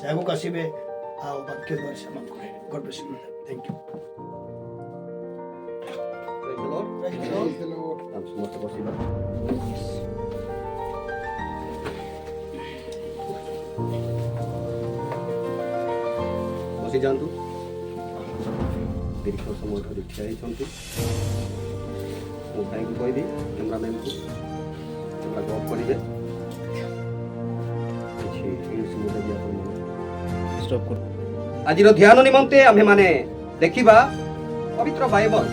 ଆଗକୁ ଆସିବେ ଆଉ ବାକ୍ୟ ଦ୍ୱାରା ସେମାନଙ୍କୁ ଗଡ଼ ବ୍ଲେସ୍ ୟୁ। Thank you. ସମସ୍ତେ ବସିବା। ବସି ଯାଆନ୍ତୁ। ଦୀର୍ଘ ସମୟ ଧରି ଠିଆ ହେଇଛନ୍ତି। ମୁଁ ଭାଇଙ୍କୁ କହିବି କ୍ୟାମେରାମ୍ୟାନ୍କୁ କ୍ୟାମେରା ଅଫ୍ କରିବେ। କିଛି ଇଂଲିଶ ମୁଦ୍ରା ବି ଆପଣମାନେ ଷ୍ଟପ୍ କର। ଆଜିର ଧ୍ୟାନ ନିମନ୍ତେ ଆମ୍ଭେମାନେ ଦେଖିବା ପବିତ୍ର ବାଇବଲ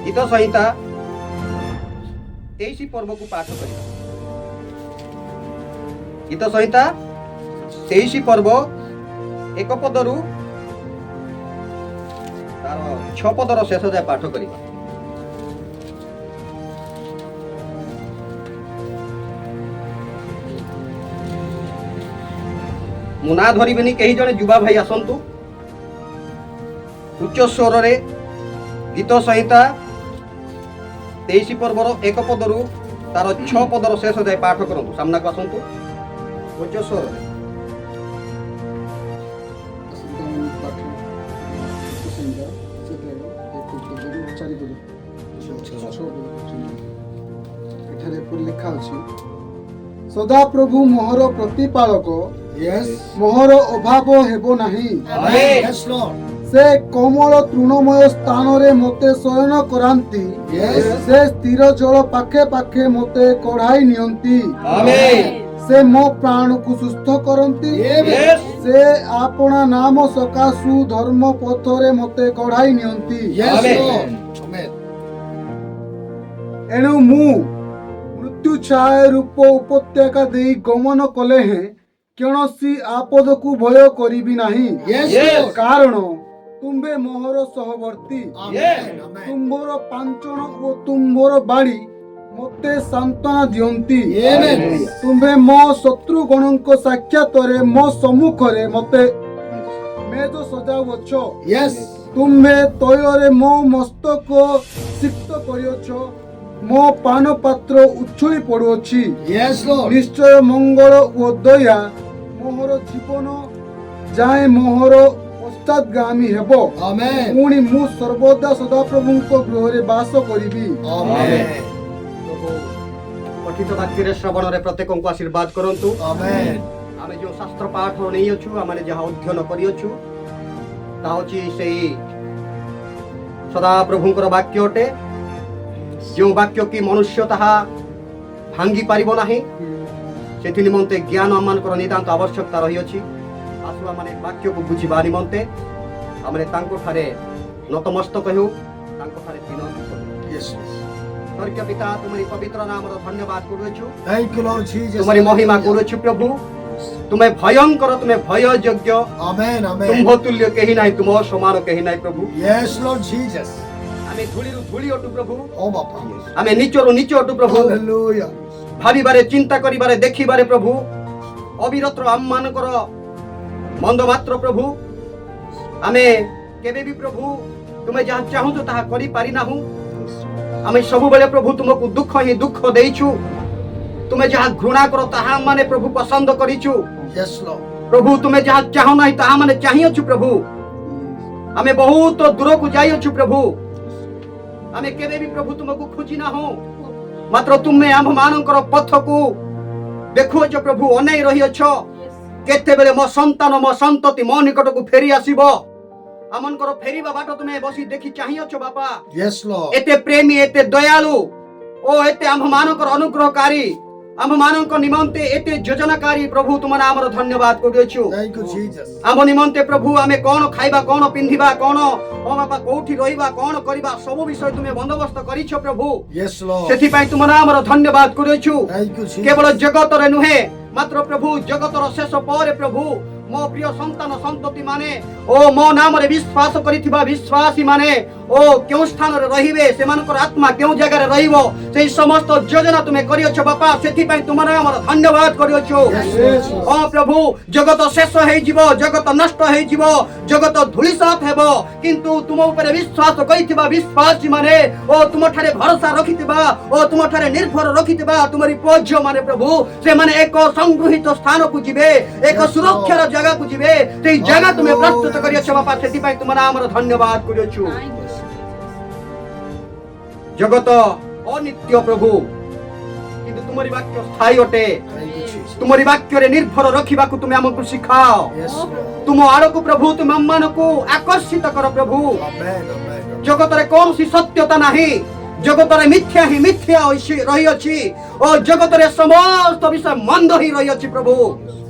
ଗୀତ ସଂହିତା 23 ପର୍ବକୁ ପାଠ କରିବା। ଗୀତ ସଂହିତା 23 ପର୍ବ 1 ପଦରୁ ତାର 6 ପଦର ଶେଷ ଯାଏ ପାଠ କରିବା। ମୁଁ ନା ଧରିବିନି, କେହି ଜଣେ ଯୁବା ଭାଇ ଆସନ୍ତୁ। ଉଚ୍ଚ ସ୍ୱରରେ ଗୀତ ସଂହିତା 23 ପର୍ବର 1 ପଦରୁ ତାର 6 ପଦର ଶେଷ ଯାଏ ପାଠ କରନ୍ତୁ। ସାମ୍ନାକୁ ଆସନ୍ତୁ ଉଚ୍ଚ ସ୍ୱରରେ। ଏଠାରେ ଲେଖା ଅଛି, ସଦା ପ୍ରଭୁ ମୋହର ପ୍ରତିପାଳକ, ମୋହର ଅଭାବ ହେବ ନାହିଁ। ସେ କୋମଳ ତୃଣମୟ ସ୍ଥାନରେ ମୋତେ ଶୟନ କରାନ୍ତି। ସେ ସ୍ଥିର ଜଳ ପାଖେ ପାଖେ ମୋତେ କଢାଇ ନିଅନ୍ତି। ସେ ମୋ ପ୍ରାଣକୁ ସୁସ୍ଥ କରନ୍ତି। ସେ ଆପଣା ନାମ ସକାଶୁ ଧର୍ମ ପଥରେ ମୋତେ କଢାଇ ନିଅନ୍ତି। ଏଣୁ ମୁଁ ମୃତ୍ୟୁ ଛାୟା ରୂପ ଉପତ୍ୟକା ଦେଇ ଗମନ କଲେ ହେଁ କୌଣସି ଆପଦକୁ ଭୟ କରିବି ନାହିଁ। କାରଣ ତୁମ୍ଭେ ମୋହର ସହବର୍ତ୍ତୀ। ତୁମ୍ଭର ପାଞ୍ଚଣ ଓ ତୁମ୍ଭର ବାଡ଼ି ମୋତେ ସାନ୍ତ୍ୱନା ଦିଅନ୍ତି। ତୁମ୍ଭେ ମୋ ଶତ୍ରୁଗଣଙ୍କ ସାକ୍ଷାତରେ ମୋ ସମ୍ମୁଖରେ ମୋତେ ମେଜ ସଜାଉଅଛ। ତୁମ୍ଭେ ତୈଳରେ ମୋ ମସ୍ତକ ସିକ୍ତ କରିଅଛ। ମୋ ପାନ ପାତ୍ର ଉଛୁଳି ପଡୁଅଛି। ନିଶ୍ଚୟ ମଙ୍ଗଳ ଓ ଦୟା ମୋହର ଜୀବନ ଯାଏ ମୋହର ପଶ୍ଚାତଗାମୀ ହେବ। ପୁଣି ମୁଁ ସର୍ବଦା ସଦାପ୍ରଭୁଙ୍କ ଗୃହରେ ବାସ କରିବି। ପଠିତ ବାକ୍ୟରେ ଶ୍ରବଣରେ ପ୍ରତ୍ୟେକଙ୍କୁ ଆଶୀର୍ବାଦ କରନ୍ତୁ। ଆମେ ଯେଉଁ ଶାସ୍ତ୍ର ପାଠ ନେଇଅଛୁ, ଆମେ ଯାହା ଅଧ୍ୟୟନ କରିଅଛୁ, ତାହା ହେଉଛି ସେଇ ସଦାପ୍ରଭୁଙ୍କର ବାକ୍ୟ ଅଟେ। ଯେଉଁ ବାକ୍ୟ କି ମନୁଷ୍ୟ ତାହା ଭାଙ୍ଗି ପାରିବ ନାହିଁ, ସେଥି ନିମନ୍ତେ ଜ୍ଞାନ ଆମମାନଙ୍କର ନିତାନ୍ତ ଆବଶ୍ୟକତା ରହିଅଛି। ଆସୁ ଆମେ ବାକ୍ୟକୁ ବୁଝିବା ନିମନ୍ତେ ଆମେ ତାଙ୍କଠାରେ ନତମସ୍ତକ ହେଉ, ତାଙ୍କଠାରେ ବିନତି କରୁ। ସ୍ୱର୍ଗୀୟ ପିତା, ତୁମରି ପବିତ୍ର ନାମର ଧନ୍ୟବାଦ କରୁଅଛୁ। ତୁମରି ମହିମା କରୁଅଛୁ ପ୍ରଭୁ। ତୁମେ ଭୟଙ୍କର, ତୁମେ ଭୟ ଯୋଗ୍ୟ। ତୁମ୍ଭ ତୁଲ୍ୟ କେହି ନାହିଁ, ତୁମ ସମାନ କେହି ନାହିଁ ପ୍ରଭୁ। ଆମେ ଧୂଳିରୁ ଧୂଳି ଅଟୁ ପ୍ରଭୁ। ଆମେ ନିଚରୁ ନିଚ ଅଟୁ ପ୍ରଭୁ। ଭାବିବାରେ, ଚିନ୍ତା କରିବାରେ, ଦେଖିବାରେ ପ୍ରଭୁ ଅବିରତ ଆମମାନଙ୍କର ମନ୍ଦ ମାତ୍ର ପ୍ରଭୁ। ଆମେ କେବେ ବି ପ୍ରଭୁ ତୁମେ ଯାହା ଚାହୁଁଛ ତାହା କରିପାରିନାହୁଁ। ଆମେ ସବୁବେଳେ ପ୍ରଭୁ ତୁମକୁ ଦୁଃଖ ହିଁ ଦୁଃଖ ଦେଇଛୁ। ତୁମେ ଯାହା ଘୃଣା କର ତାହା ମାନେ ପ୍ରଭୁ ପସନ୍ଦ କରିଛୁ। ପ୍ରଭୁ ତୁମେ ଯାହା ଚାହୁଁ ନାହିଁ ତାହା ମାନେ ଚାହିଁଅଛୁ ପ୍ରଭୁ। ଆମେ ବହୁତ ଦୂରକୁ ଯାଇଅଛୁ ପ୍ରଭୁ। ଆମେ କେବେ ବି ପ୍ରଭୁ ତୁମକୁ ଖୋଜି ନାହୁଁ, ମାତ୍ର ତୁମେ ଆମ୍ଭମାନଙ୍କର ପଥକୁ ଦେଖୁଅଛ ପ୍ରଭୁ, ଅନେଇ ରହିଅଛ। କେତେବେଳେ ମୋ ସନ୍ତାନ, ମୋ ସନ୍ତତି ମୋ ନିକଟକୁ ଫେରି ଆସିବ। ଆମଙ୍କର ଫେରିବା ବାଟ ତୁମେ ବସି ଦେଖି ଚାହିଁଅଛ ବାପା। ଏତେ ପ୍ରେମୀ, ଏତେ ଦୟାଳୁ ଓ ଏତେ ଆମ୍ଭମାନଙ୍କର ଅନୁଗ୍ରହକାରୀ, ଆମ୍ଭମାନଙ୍କ ନିମନ୍ତେ ଏତେ ଯୋଜନାକାରୀ ପ୍ରଭୁ, ତୁମ ନାମର ଧନ୍ୟବାଦ କରୁଅଛୁ। ଆମ ନିମନ୍ତେ ପ୍ରଭୁ ଆମେ କ'ଣ ଖାଇବା, କ'ଣ ପିନ୍ଧିବା, କ'ଣ ବାପା କୋଉଠି ରହିବା, କ'ଣ କରିବା, ସବୁ ବିଷୟ ତୁମେ ବନ୍ଦୋବସ୍ତ କରିଛ ପ୍ରଭୁ। ସେଥିପାଇଁ ତୁମ ନାମର ଧନ୍ୟବାଦ କରୁଅଛୁ। କେବଳ ଜଗତରେ ନୁହେଁ, ମାତ୍ର ପ୍ରଭୁ ଜଗତର ଶେଷ ପରେ ପ୍ରଭୁ ମୋ ପ୍ରିୟ ସନ୍ତାନ ସନ୍ତତି ମାନେ ଓ ମୋ ନାମରେ ବିଶ୍ୱାସ କରିଥିବା ବିଶ୍ୱାସୀ ମାନେ ଓ କେଉଁ ସ୍ଥାନରେ ରହିବେ, ସେମାନଙ୍କର ଆତ୍ମା କେଉଁ ଜାଗାରେ ରହିବ, ସେଇ ସମସ୍ତ ଯୋଜନା ତୁମେ କରିଅଛ ବାପା। ସେଥିପାଇଁ ତୁମ ନାମର ଧନ୍ୟବାଦ କରିଅଛୁ। ହଁ ପ୍ରଭୁ, ଜଗତ ଶେଷ ହେଇଯିବ, ଜଗତ ନଷ୍ଟ ହେଇଯିବ, ଜଗତ ଧୂଳିସାତ ହେବ, କିନ୍ତୁ ତୁମ ଉପରେ ବିଶ୍ୱାସ କରିଥିବା ବିଶ୍ୱାସୀ ମାନେ ଓ ତୁମଠାରେ ଭରସା ରଖିଥିବା ଓ ତୁମଠାରେ ନିର୍ଭର ରଖିଥିବା ତୁମରି ପୁଅ ଝିଅ ମାନେ ପ୍ରଭୁ, ସେମାନେ ଏକ ସଂଗୃହୀତ ସ୍ଥାନକୁ ଯିବେ, ଏକ ସୁରକ୍ଷାର ଜାଗାକୁ ଯିବେ। ସେଇ ଜାଗା ତୁମେ ପ୍ରସ୍ତୁତ କରିଅଛ ବାପା। ସେଥିପାଇଁ ତୁମ ନାମର ଧନ୍ୟବାଦ କରିଅଛୁ। ଜଗତ ଅନିତ୍ୟ ପ୍ରଭୁ, କିନ୍ତୁ ତୁମରି ବାକ୍ୟ ସ୍ଥାୟୀ ଅଟେ। ତୁମରି ବାକ୍ୟରେ ନିର୍ଭର ରଖିବାକୁ ତୁମେ ଆମକୁ ଶିଖାଅ। ତୁମ ଆଡ଼କୁ ପ୍ରଭୁ ତୁମେ ଆମମାନଙ୍କୁ ଆକର୍ଷିତ କର ପ୍ରଭୁ। ଜଗତରେ କୌଣସି ସତ୍ୟତା ନାହିଁ, ଜଗତରେ ମିଥ୍ୟା ହିଁ ମିଥ୍ୟା ରହିଅଛି ଓ ଜଗତରେ ସମସ୍ତ ବିଷୟ ମନ୍ଦ ହିଁ ରହିଅଛି ପ୍ରଭୁ।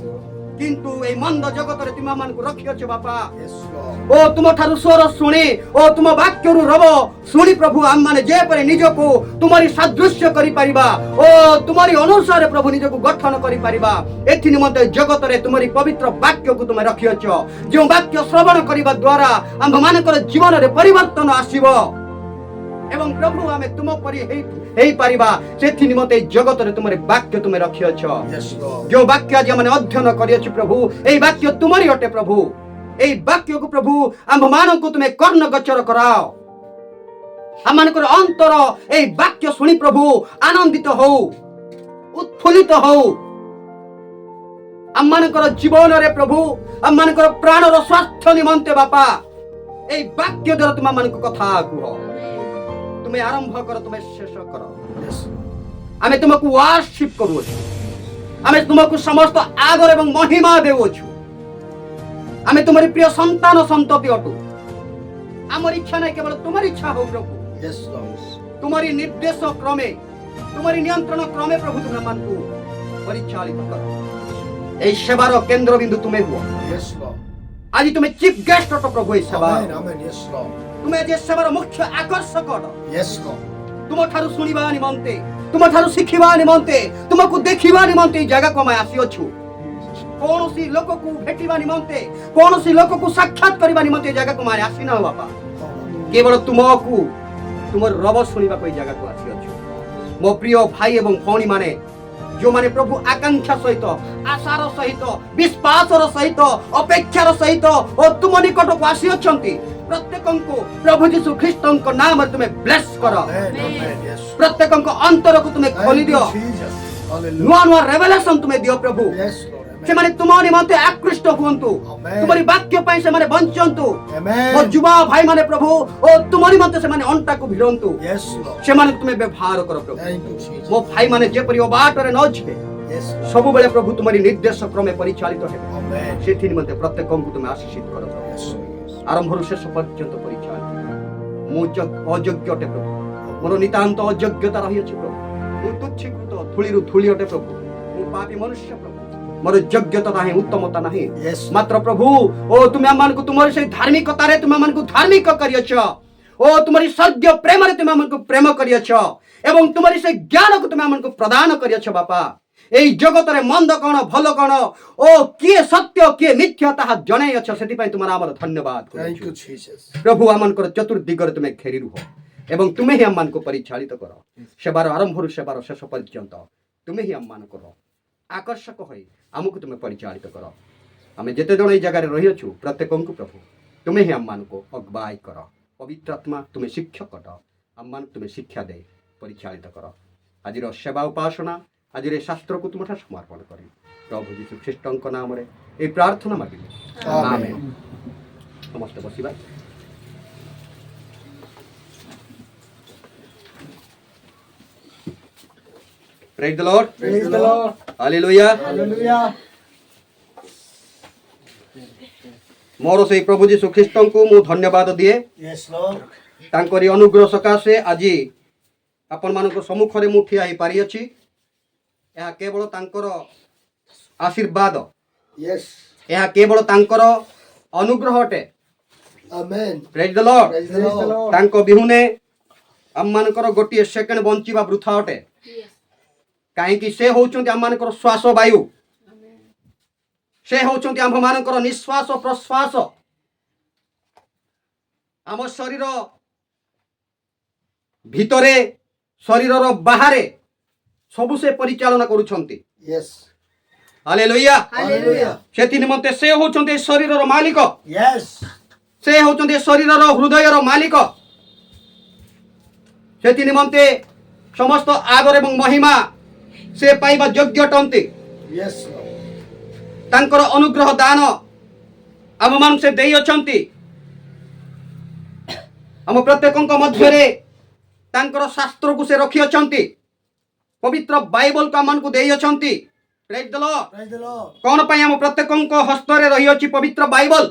କିନ୍ତୁ এই ମନ୍ଦ ଜଗତରେ ତୁମେ ଆମମାନଙ୍କୁ ରଖିଅଛ ବାପା। ଓ ତୁମ ଠାରୁ ସ୍ୱର ଶୁଣି ଓ ତୁମ ବାକ୍ୟରୁ ରବ ଶୁଣି ପ୍ରଭୁ ଆମମାନେ ଯେପରି ନିଜକୁ ତୁମରି ସାଦୃଶ୍ୟ କରିପାରିବା ଓ ତୁମରି ଅନୁସାରେ ପ୍ରଭୁ ନିଜକୁ ଗଠନ କରିପାରିବା, ଏଥି ନିମନ୍ତେ ଜଗତରେ ତୁମରି ପବିତ୍ର ବାକ୍ୟକୁ ତୁମେ ରଖିଅଛ। ଯେଉଁ ବାକ୍ୟ ଶ୍ରବଣ କରିବା ଦ୍ୱାରା ଆମ୍ଭମାନଙ୍କର ଜୀବନରେ ପରିବର୍ତ୍ତନ ଆସିବ ଏବଂ ପ୍ରଭୁ ଆମେ ତୁମ ପରି ହେଇପାରିବା, ସେଥି ନିମନ୍ତେ ଜଗତରେ ତୁମରି ବାକ୍ୟ ତୁମେ ରଖିଅଛ। ଯେଉଁ ବାକ୍ୟ ଆଜି ଆମେ ଅଧ୍ୟୟନ କରିଅଛୁ ପ୍ରଭୁ, এই ବାକ୍ୟ ତୁମରି ଅଟେ ପ୍ରଭୁ। এই ବାକ୍ୟକୁ ପ୍ରଭୁ ଆମ୍ଭମାନଙ୍କୁ ତୁମେ କର୍ଣ୍ଣ ଗୋଚର କରାଅ। ଆମମାନଙ୍କର ଅନ୍ତର এই ବାକ୍ୟ ଶୁଣି ପ୍ରଭୁ ଆନନ୍ଦିତ ହଉ, ଉତ୍ଫୁଲ୍ଲିତ ହଉ। ଆମମାନଙ୍କର ଜୀବନରେ ପ୍ରଭୁ, ଆମମାନଙ୍କର ପ୍ରାଣର ସ୍ୱାସ୍ଥ୍ୟ ନିମନ୍ତେ ବାପା, এই ବାକ୍ୟ ଦ୍ୱାରା ତୁମ ମାନଙ୍କୁ କଥା କୁହ। ତୁମେ ଆରମ୍ଭ କର, ତୁମେ ଶେଷ କର। ଆମେ ତୁମକୁ ୱାର୍ଶିପ କରୁଅଛୁ, ଆମେ ତୁମକୁ ସମସ୍ତ ଆଦର ଏବଂ ମହିମା ଦେଉଅଛୁ। ଆମେ ତୁମରି ପ୍ରିୟ ସନ୍ତାନ ସନ୍ତତି ଅଟୁ। ଆମର ଇଚ୍ଛା ନାହିଁ, କେବଳ ତୁମରି ଇଚ୍ଛା ହଉ ପ୍ରଭୁ। ତୁମରି ନିର୍ଦ୍ଦେଶ କ୍ରମେ, ତୁମରି ନିୟନ୍ତ୍ରଣ କ୍ରମେ ପ୍ରଭୁ ତୁମେ ଆମମାନଙ୍କୁ ପରିଚାଳିତ କର। এই সেবার কেন্দ্রবিন্দু তুমি হুଅ। আজি তুমি চিফ গেস্ট অট প্রভু এই সেবা। তুমি যে সেবার মুখ্য আকর্ষক অট। তুম ঠারু শুনিবা নিমন্তে, তুম ঠারু শিখিবা নিমন্তে, তুমকু দেখিবা নিমন্তে এই জায়গাକୁ ଆମେ ଆସିଅଛୁ। କୌଣସି ଲୋକକୁ ଭେଟିବା ନିମନ୍ତେ, କୌଣସି ଲୋକକୁ ସାକ୍ଷାତ କରିବା ନିମନ୍ତେ এই ଜାଗାକୁ ଆମେ ଆସିନାହୁଁ ବାପା। କେବଳ ତୁମକୁ ତୁମର ରବ ଶୁଣିବାକୁ এই ଜାଗାକୁ ଆସିଅଛୁ। ମୋ ପ୍ରିୟ ଭାଇ ଏବଂ ଭଉଣୀ ମାନେ, ଯେଉଁମାନେ ପ୍ରଭୁ ଆକାଂକ୍ଷା ସହିତ, ଆଶାର ସହିତ, ବିଶ୍ୱାସର ସହିତ, ଅପେକ୍ଷାର ସହିତ ଓ ତୁମ ନିକଟକୁ ଆସିଅଛନ୍ତି, ପ୍ରତ୍ୟେକଙ୍କୁ ପ୍ରଭୁ ଯୀଶୁ ଖ୍ରୀଷ୍ଟଙ୍କ ନାମରେ ତୁମେ ବ୍ଲେସ୍ କର। ପ୍ରତ୍ୟେକଙ୍କ ଅନ୍ତରକୁ ତୁମେ ଖୋଲି ଦିଅ। ନୂଆ ନୂଆ ରେଭେଲେସନ ତୁମେ ଦିଅ ପ୍ରଭୁ। ସେମାନେ ତୁମ ନିମନ୍ତେ ଆକୃଷ୍ଟ ହୁଅନ୍ତୁ, ତୁମରି ବାକ୍ୟ ପାଇଁ ସେମାନେ ବଞ୍ଚନ୍ତୁ। ମୋ ଯୁବା ଭାଇ ମାନେ ପ୍ରଭୁ, ଓ ତୁମ ନିମନ୍ତେ ସେମାନେ ଅଣ୍ଟାକୁ ଭିଡ଼ନ୍ତୁ। ସେମାନଙ୍କୁ ତୁମେ ବ୍ୟବହାର କର ପ୍ରଭୁ। ମୋ ଭାଇ ମାନେ ଯେପରି ଅବାଟରେ ନ ଯିବେ, ସବୁବେଳେ ପ୍ରଭୁ ତୁମରି ନିର୍ଦ୍ଦେଶ କ୍ରମେ ପରିଚାଳିତ ହେବେ, ସେଥି ନିମନ୍ତେ ପ୍ରତ୍ୟେକଙ୍କୁ ତୁମେ ଆଶୀଷିତ କର। ଆରମ୍ଭରୁ ଶେଷ ପର୍ଯ୍ୟନ୍ତ ପରିଚାଳିତ। ମୁଁ ଅଯୋଗ୍ୟ ଅଟେ ପ୍ରଭୁ, ମୋର ନିତାନ୍ତ ଅଯୋଗ୍ୟତା ରହିଅଛି ପ୍ରଭୁ। ମୁଁ ତୁଚ୍ଛୀକୃତ ଧୂଳିରୁ ଧୂଳି ଅଟେ ପ୍ରଭୁ। ମୁଁ ପାପୀ ମନୁଷ୍ୟ ପ୍ରଭୁ, ମୋର ଯୋଗ୍ୟତା ନାହିଁ, ଉତ୍ତମତା ନାହିଁ। ମାତ୍ର ପ୍ରଭୁ, ଓ ତୁମେ ଆମମାନଙ୍କୁ ତୁମର ସେଇ ଧାର୍ମିକତାରେ ତୁମେ ଆମମାନଙ୍କୁ ଧାର୍ମିକ କରିଅଛ, ଓ ତୁମରି ସ୍ୱର୍ଗୀୟ ପ୍ରେମରେ ତୁମେ ଆମମାନଙ୍କୁ ପ୍ରେମ କରିଅଛ, ଏବଂ ତୁମରି ସେଇ ଜ୍ଞାନକୁ ତୁମେ ଆମମାନଙ୍କୁ ପ୍ରଦାନ କରିଅଛ ବାପା। এই জগତରେ ମନ୍ଦ କ'ଣ ଭଲ କ'ଣ ଓ କିଏ ସତ୍ୟ କିଏ ମିଥ୍ୟା ତାହା ଜଣାଇଅଛ, ସେଥିପାଇଁ ତୁମର ଆମର ଧନ୍ୟବାଦ। ପ୍ରଭୁ ଆମମାନଙ୍କର ଚତୁର୍ଦିଗରେ ତୁମେ ଘେରି ରୁହ ଏବଂ ତୁମେ ହିଁ ଆମମାନଙ୍କୁ ପରିଚାଳିତ କର। ସେବାର ଆରମ୍ଭରୁ ସେବାର ଶେଷ ପର୍ଯ୍ୟନ୍ତ ତୁମେ ହିଁ ଆମମାନଙ୍କର ଆକର୍ଷକ ହୋଇ ଆମକୁ ତୁମେ ପରିଚାଳିତ କର। ଆମେ ଯେତେ ଜଣ ଏଇ ଜାଗାରେ ରହିଅଛୁ, ପ୍ରତ୍ୟେକଙ୍କୁ ପ୍ରଭୁ ତୁମେ ହିଁ ଆମମାନଙ୍କୁ ଅଗ୍ବାଇ କର। ପବିତ୍ର ଆତ୍ମା ତୁମେ ଶିକ୍ଷକ ଅଟ, ଆମମାନଙ୍କୁ ତୁମେ ଶିକ୍ଷା ଦେଇ ପରିଚାଳିତ କର। ଆଜିର ସେବା ଉପାସନା, ଆଜିର ଏ ଶାସ୍ତ୍ରକୁ ତୁମଠାରେ ସମର୍ପଣ କରି ପ୍ରଭୁ ଯୀଶୁ ଖ୍ରୀଷ୍ଟଙ୍କ ନାମରେ এই ପ୍ରାର୍ଥନା ମାଗିଲି, ଆମେନ୍। ସମସ୍ତେ ବସିବା। Praise the Lord. Praise the Lord. Hallelujah. Hallelujah. ମୋର ସେଇ ପ୍ରଭୁ ଯୀଶୁ ଖ୍ରୀଷ୍ଟଙ୍କୁ ମୁଁ ଧନ୍ୟବାଦ ଦିଏ। ତାଙ୍କରି ଅନୁଗ୍ରହ ସକାଶେ ଆଜି ଆପଣମାନଙ୍କ ସମ୍ମୁଖରେ ମୁଁ ଠିଆ ହେଇପାରିଅଛି। ଏହା କେବଳ ତାଙ୍କର ଆଶୀର୍ବାଦ, ଏହା କେବଳ ତାଙ୍କର ଅନୁଗ୍ରହ ଅଟେ। Praise the Lord. ତାଙ୍କ ବିହୁନେ ଆମମାନଙ୍କର ଗୋଟିଏ ସେକେଣ୍ଡ ବଞ୍ଚିବା ବୃଥା ଅଟେ, କାହିଁକି ସେ ହେଉଛନ୍ତି ଆମମାନଙ୍କର ଶ୍ୱାସ ବାୟୁ, ସେ ହେଉଛନ୍ତି ଆମ୍ଭମାନଙ୍କର ନିଶ୍ୱାସ ପ୍ରଶ୍ୱାସ। ଆମ ଶରୀର ଭିତରେ ଶରୀରର ବାହାରେ ସବୁ ସେ ପରିଚାଳନା କରୁଛନ୍ତି। Yes. ହାଲେଲୁୟା। Hallelujah. ସେଥି ନିମନ୍ତେ ସେ ହେଉଛନ୍ତି ଏ ଶରୀରର ମାଲିକ। Yes. ସେ ହେଉଛନ୍ତି ଏ ଶରୀରର ହୃଦୟର ମାଲିକ। ସେଥି ନିମନ୍ତେ ସମସ୍ତ ଆଦର ଏବଂ ମହିମା ସେ ପାଇବା ଯୋଗ୍ୟ ଅଟନ୍ତି। Yes, Lord. ତାଙ୍କର ଅନୁଗ୍ରହ ଦାନ ଆମମାନଙ୍କୁ ସେ ଦେଇଅଛନ୍ତି। ଆମ ପ୍ରତ୍ୟେକଙ୍କ ମଧ୍ୟରେ ତାଙ୍କର ଶାସ୍ତ୍ରକୁ ସେ ରଖିଅଛନ୍ତି। ପବିତ୍ର ବାଇବଲକୁ ଆମମାନଙ୍କୁ ଦେଇଅଛନ୍ତି। Praise the Lord. Praise the Lord. କଣ ପାଇଁ ଆମ ପ୍ରତ୍ୟେକଙ୍କ ହସ୍ତରେ ରହିଅଛି ପବିତ୍ର ବାଇବଲ?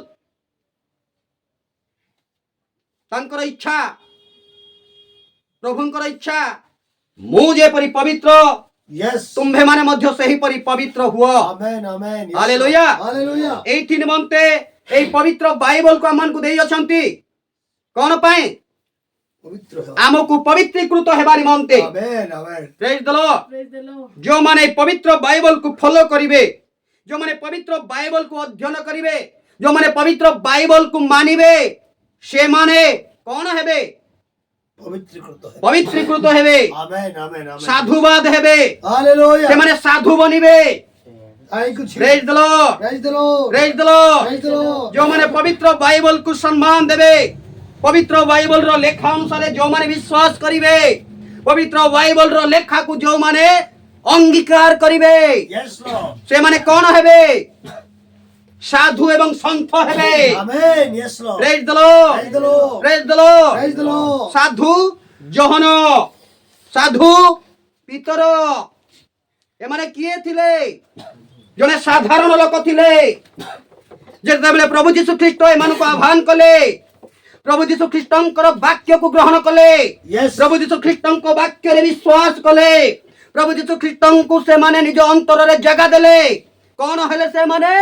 ତାଙ୍କର ଇଚ୍ଛା, ପ୍ରଭୁଙ୍କର ଇଚ୍ଛା, ମୁଁ ଯେପରି ପବିତ୍ର Yes. ତୁମ୍ଭେମାନେ ମଧ୍ୟ ସେହିପରି ପବିତ୍ର ହୁଅ। Amen. Amen. Yes, Hallelujah. Lord. Hallelujah. ଏଇଥି ନିମନ୍ତେ ଏଇ ପବିତ୍ର ବାଇବଲକୁ ଆମମାନଙ୍କୁ ଦେଇଅଛନ୍ତି। କଣ ପାଇଁ? ପବିତ୍ର ହେବା। ଆମକୁ ପବିତ୍ରୀକୃତ ହେବା ନିମନ୍ତେ। Amen. Amen. Praise the Lord. Praise the Lord. ଯେଉଁମାନେ ପବିତ୍ର ବାଇବଲକୁ ଫଲୋ କରିବେ, ଯେଉଁମାନେ ପବିତ୍ର ବାଇବଲକୁ ଅଧ୍ୟୟନ କରିବେ, ଯେଉଁମାନେ ପବିତ୍ର ବାଇବଲକୁ ମାନିବେ, ସେମାନେ କଣ ହେବେ? ପବିତ୍ରୀକୃତ ହେବା। ପବିତ୍ରୀକୃତ ହେବେ, Amen. Amen. Amen. ସାଧୁବାଦ ହେବେ, Hallelujah. ସେମାନେ ସାଧୁ ବନିବେ। Thank you, Jesus. Praise the Lord. Praise the Lord. Praise the Lord. Praise the Lord. ଯେଉଁମାନେ ପବିତ୍ର ବାଇବଲକୁ ସମ୍ମାନ ଦେବେ, ପବିତ୍ର ବାଇବଲର ଲେଖା ଅନୁସାରେ ଯେଉଁମାନେ ବିଶ୍ୱାସ କରିବେ, ପବିତ୍ର ବାଇବଲର ଲେଖାକୁ ଯେଉଁମାନେ ଅଙ୍ଗୀକାର କରିବେ, Yes, Lord. ସେମାନେ କଣ ହେବେ? ସାଧୁ ଏବଂ ସନ୍ଥ ହେବେ। Amen. Yes, Lord. Praise the Lord. Praise the Lord. Praise the Lord. Praise the Lord. ସାଧୁ ଜହନ, ସାଧୁ ପିତର, ଏମାନେ କିଏ ଥିଲେ? ଜଣେ ସାଧାରଣ ଲୋକ ଥିଲେ। ଯେତେବେଳେ ପ୍ରଭୁ ଯୀଶୁ ଖ୍ରୀଷ୍ଟ ଏମାନଙ୍କୁ ଆହ୍ୱାନ କଲେ, ପ୍ରଭୁ ଯୀଶୁ ଖ୍ରୀଷ୍ଟଙ୍କର ବାକ୍ୟକୁ ଗ୍ରହଣ କଲେ, Yes. ପ୍ରଭୁ ଯୀଶୁ ଖ୍ରୀଷ୍ଟଙ୍କ ବାକ୍ୟରେ ବିଶ୍ୱାସ କଲେ, ପ୍ରଭୁ ଯୀଶୁ ଖ୍ରୀଷ୍ଟଙ୍କୁ ସେମାନେ ନିଜ ଅନ୍ତରରେ ଜାଗା ଦେଲେ, କଣ ହେଲେ? ସେମାନେ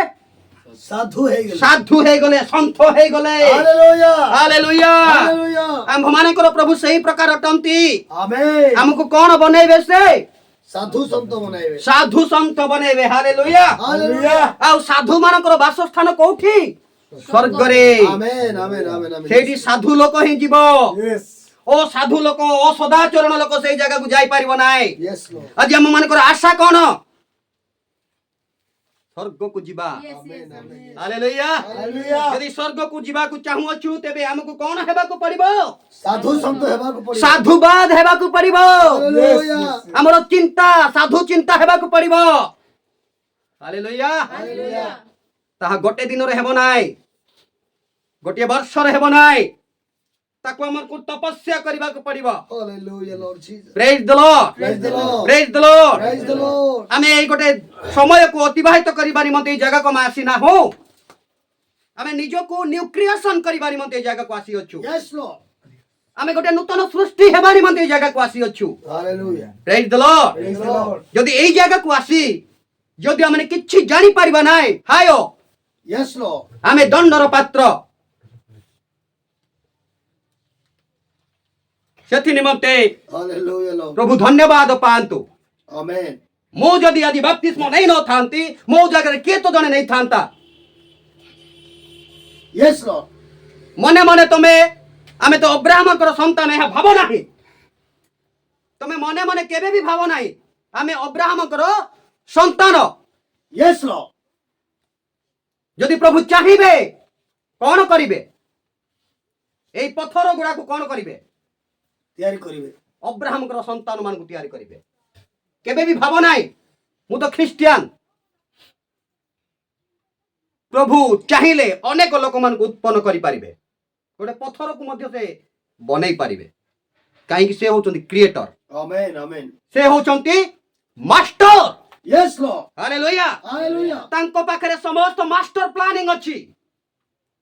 ସାଧୁ ହେଇଗଲେ। ସାଧୁ ହେଇଗଲେ, ସନ୍ଥ ହେଇଗଲେ। Hallelujah. ହାଲେଲୁୟା। Hallelujah. ଆମ୍ଭମାନଙ୍କର ପ୍ରଭୁ ସେହି ପ୍ରକାର ଅଟନ୍ତି। Amen. ଆମକୁ କଣ ବନେଇବେ? ସେ ସାଧୁ ସନ୍ଥ ବନାଇବେ। ସାଧୁ ସନ୍ଥ ବନେଇବେ। ହାଲେଲୁୟା। Hallelujah. ଆଉ ସାଧୁ ମାନଙ୍କର ବାସସ୍ଥାନ କୋଉଠି? ସ୍ୱର୍ଗରେ। Amen. Amen. Amen. Amen. ସେଇଠି ସାଧୁ ଲୋକ ହିଁ ଯିବ। Yes. ଓ ସାଧୁ ଲୋକ, ଅସଦାଚରଣ ଲୋକ ସେଇ ଜାଗାକୁ ଯାଇପାରିବ ନାହିଁ। Yes, Lord. ଆଜି ଆମ ମାନଙ୍କର ଆଶା କଣ? ସ୍ୱର୍ଗକୁ ଯିବା। Yes, Amen. yes, Amen. amen. Hallelujah. Hallelujah. ଯଦି ସ୍ୱର୍ଗକୁ ଯିବାକୁ ଚାହୁଁଅଛୁ, ତେବେ ଆମକୁ କଣ ହେବାକୁ ପଡିବ? ସାଧୁ ସନ୍ଥ ହେବାକୁ ପଡିବ। ସାଧୁବାଦ ହେବାକୁ ପଡିବ। Hallelujah. ଆମର ଚିନ୍ତା ସାଧୁ ଚିନ୍ତା ହେବାକୁ ପଡିବ। ହାଲେଲୁୟା। Hallelujah. ତାହା ଗୋଟେ ଦିନରେ ହେବ ନାହିଁ, ଗୋଟିଏ ବର୍ଷରେ ହେବ ନାହିଁ। ତାକୁ ଆମକୁ ତପସ୍ୟା କରିବାକୁ ପଡିବ। Hallelujah, Lord Jesus. ପ୍ରେଜ୍ ଦ ଲର୍ଡ। Praise the Lord. ପ୍ରେଜ୍ ଦ ଲର୍ଡ। Praise the Lord. ଆମେ ଏଇ ଗୋଟେ ସମୟକୁ ଅତିବାହିତ କରିବା ନିମନ୍ତେ ଏଇ ଜାଗାକୁ ଆମେ ଆସିନାହୁଁ। ଆମେ ନିଜକୁ ନ୍ୟୁ କ୍ରିଏସନ କରିବା ନିମନ୍ତେ ଏଇ ଜାଗାକୁ ଆସିଅଛୁ। Yes, Lord. ଆମେ ଗୋଟେ ନୂତନ ସୃଷ୍ଟି ହେବା ନିମନ୍ତେ ଏଇ ଜାଗାକୁ ଆସିଅଛୁ। Hallelujah. ପ୍ରେଜ୍ ଦ ଲର୍ଡ। Praise the Lord. ଯଦି ଏଇ ଜାଗାକୁ ଆସି ଯଦି ଆମେ କିଛି ଜାଣିପାରିବା ନାହିଁ, ହାୟ Yes, Lord. ଆମେ ଦଣ୍ଡର ପାତ୍ର। ସେଥି ନିମନ୍ତେ Hallelujah, Lord. ପ୍ରଭୁ ଧନ୍ୟବାଦ ପାଆନ୍ତୁ। Amen. ମୁଁ ଯଦି ଆଜି ବାପ୍ତିସ୍ମ ନେଇ ନଥାନ୍ତି, ମୋ ଜାଗାରେ କିଏ ତ ଜଣେ ନେଇଥାନ୍ତା। Yes, Lord. ମନେ ମନେ ତମେ ଆମେ ତ ଅବ୍ରାହ୍ମଙ୍କର ସନ୍ତାନ, ଏହା ଭାବ ନାହିଁ। ତମେ ମନେ ମନେ କେବେ ବି ଭାବ ନାହିଁ ଆମେ ଅବ୍ରାହ୍ମଙ୍କର ସନ୍ତାନ। Yes, Lord. ଯଦି ପ୍ରଭୁ ଚାହିଁବେ କଣ କରିବେ? ଏଇ ପଥର ଗୁଡାକୁ କଣ କରିବେ? ତିଆରି କରିବେ। ଅବ୍ରାହ୍ମଙ୍କର ସନ୍ତାନ ମାନଙ୍କୁ ତିଆରି କରିବେ। କେବେ ବି ଭାବ ନାହିଁ ମୁଁ ତ ଖ୍ରୀଷ୍ଟିଆନ। ପ୍ରଭୁ ଚାହିଁଲେ ଅନେକ ଲୋକମାନଙ୍କୁ ଉତ୍ପନ୍ନ କରିପାରିବେ। ଗୋଟେ ପଥରକୁ ମଧ୍ୟ ସେ ବନେଇ ପାରିବେ। କାହିଁକି? ସେ ହଉଛନ୍ତି କ୍ରିଏଟର, Amen. Amen. ସେ ହଉଛନ୍ତି master. Yes, Lord. Hallelujah. Hallelujah. ତାଙ୍କ ପାଖରେ ସମସ୍ତ ମାଷ୍ଟର ପ୍ଲାନିଂ ଅଛି।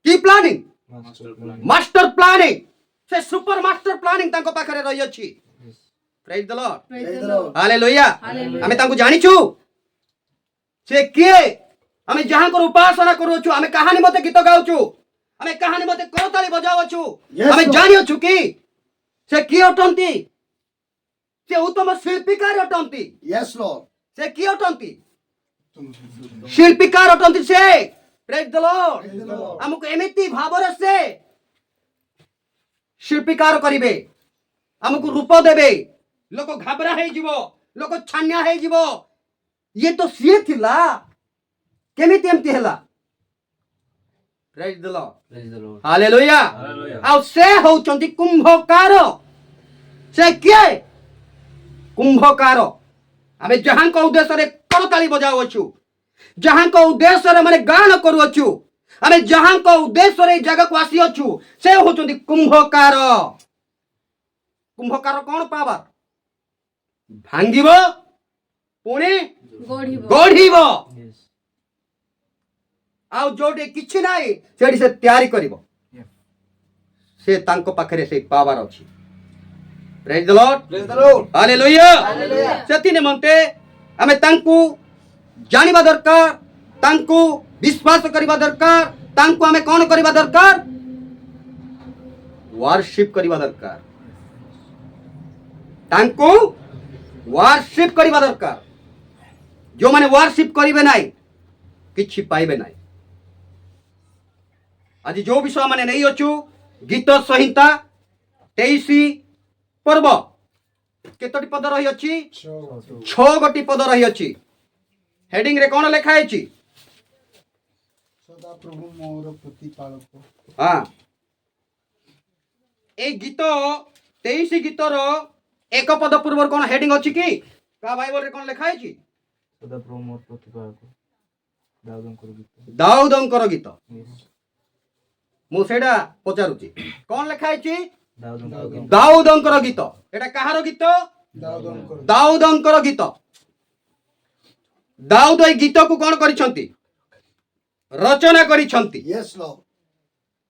କି ପ୍ଲାନିଂ? Master planning. ସେ ସୁପର ମାଷ୍ଟର ପ୍ଲାନିଂ ତାଙ୍କ ପାଖରେ ରହିଅଛି। ପ୍ରେଜ୍ ଦ Lord. Praise the Lord. Hallelujah. Hallelujah. ଆମେ ତାଙ୍କୁ ଜାଣିଛୁ। ସେ କିଏ? ଆମେ ଯାହାଙ୍କର ଉପାସନା କରୁଅଛୁ, ଆମେ କାହାନି ମତେ ଗୀତ ଗାଉଛୁ, ଆମେ କାହାନି ମତେ କରତାଳି ବଜାଉଛୁ, Yes, ଆମେ Lord. ଜାଣିଅଛୁ କି ସେ କିଏ ଅଟନ୍ତି? ସେ ଉତ୍ତମ ଶିଳ୍ପୀକାର ଅଟନ୍ତି। Yes, Lord. ସେ କିଏ ଅଟନ୍ତି? ଶିଳ୍ପୀକାର ଅଟନ୍ତି ସେ। ପ୍ରେଜ୍ ଦ ଲର୍ଡ। Praise the Lord. ଆମକୁ ଏମିତି ଭାବରେ ସେ ଶିଳ୍ପୀକାର କରିବେ आमको रूप देबे लोक घाबरा हे जीवो लोक छान्या हे जीवो ये तो सीए थिला केमिति एमती हैला प्रेज द लॉर्ड हालेलुया आ से होचंती कुंभकार से किए कुंभकार आमे जहां को उद्देश्य रे करताली बजाओ अछु जहां को उद्देश्य रे माने गान करू अछु आमे जहां को उद्देश्य रे जगह को आसी अछु से होचंती कुंभकार कुंभकार कोन पावर भांगिबो पुणी गढ़िबो आउ जोटे किछि नाही सेठी से तयारी करिवो से तांको पाखरे से पावर अछि प्रेज द लॉर्ड हालेलुया सेति निमंते आमे तांको जानिबा दरकार तांको विश्वास करिबा दरकार तांको आमे कोन करिबा दरकार वर्शिप करिबा दरकार तांको वर्शिप करिबा दरकार जो माने वर्शिप करिबे नाही किछि पाइबे नाही आज जो विषय माने नहीं अछु गीत संहिता 23 पर्व केतोटी पद रही अछि 6 गोटी पद रही अछि हेडिंग रे कोन लेखा अछि सदा प्रभु मोर प्रतिपालक हां ए गीत 23 गीतर एक पद पूर्व कोन हेडिंग अछि की का बाइबल रे कोन लेखा अछि सदा प्रभु मोर प्रतिपालक दाऊदंकर गीत मु सेडा पचारुची कोन लेखा अछि दाऊदंकर गीत एटा कहार गीत दाऊदंकर गीत दाऊद ए गीत को कोन करिसंती रचना करिसंती यस लॉर्ड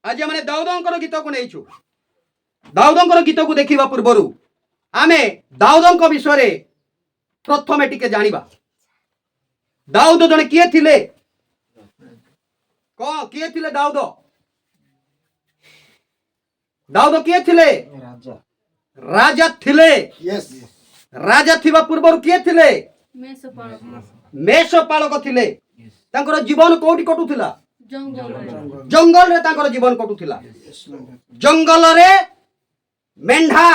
आज माने दाऊदंकर गीत को नेइछु दाऊदंकर गीत को देखिबा पूर्वरु आमे दाऊदंक विषय रे प्रथमे टिके जानिबा दाऊद जने किए थिले को किए थिले दाऊद दाऊद किए थिले राजा राजा थिले यस राजा थिबा पूर्वरु किए थिले मेषपालक मेषपालक थिले तांकर जीवन कोठी कटुथिला जंगल जंगल रे तांकर जीवन कटुथिला जंगल रे मेंढा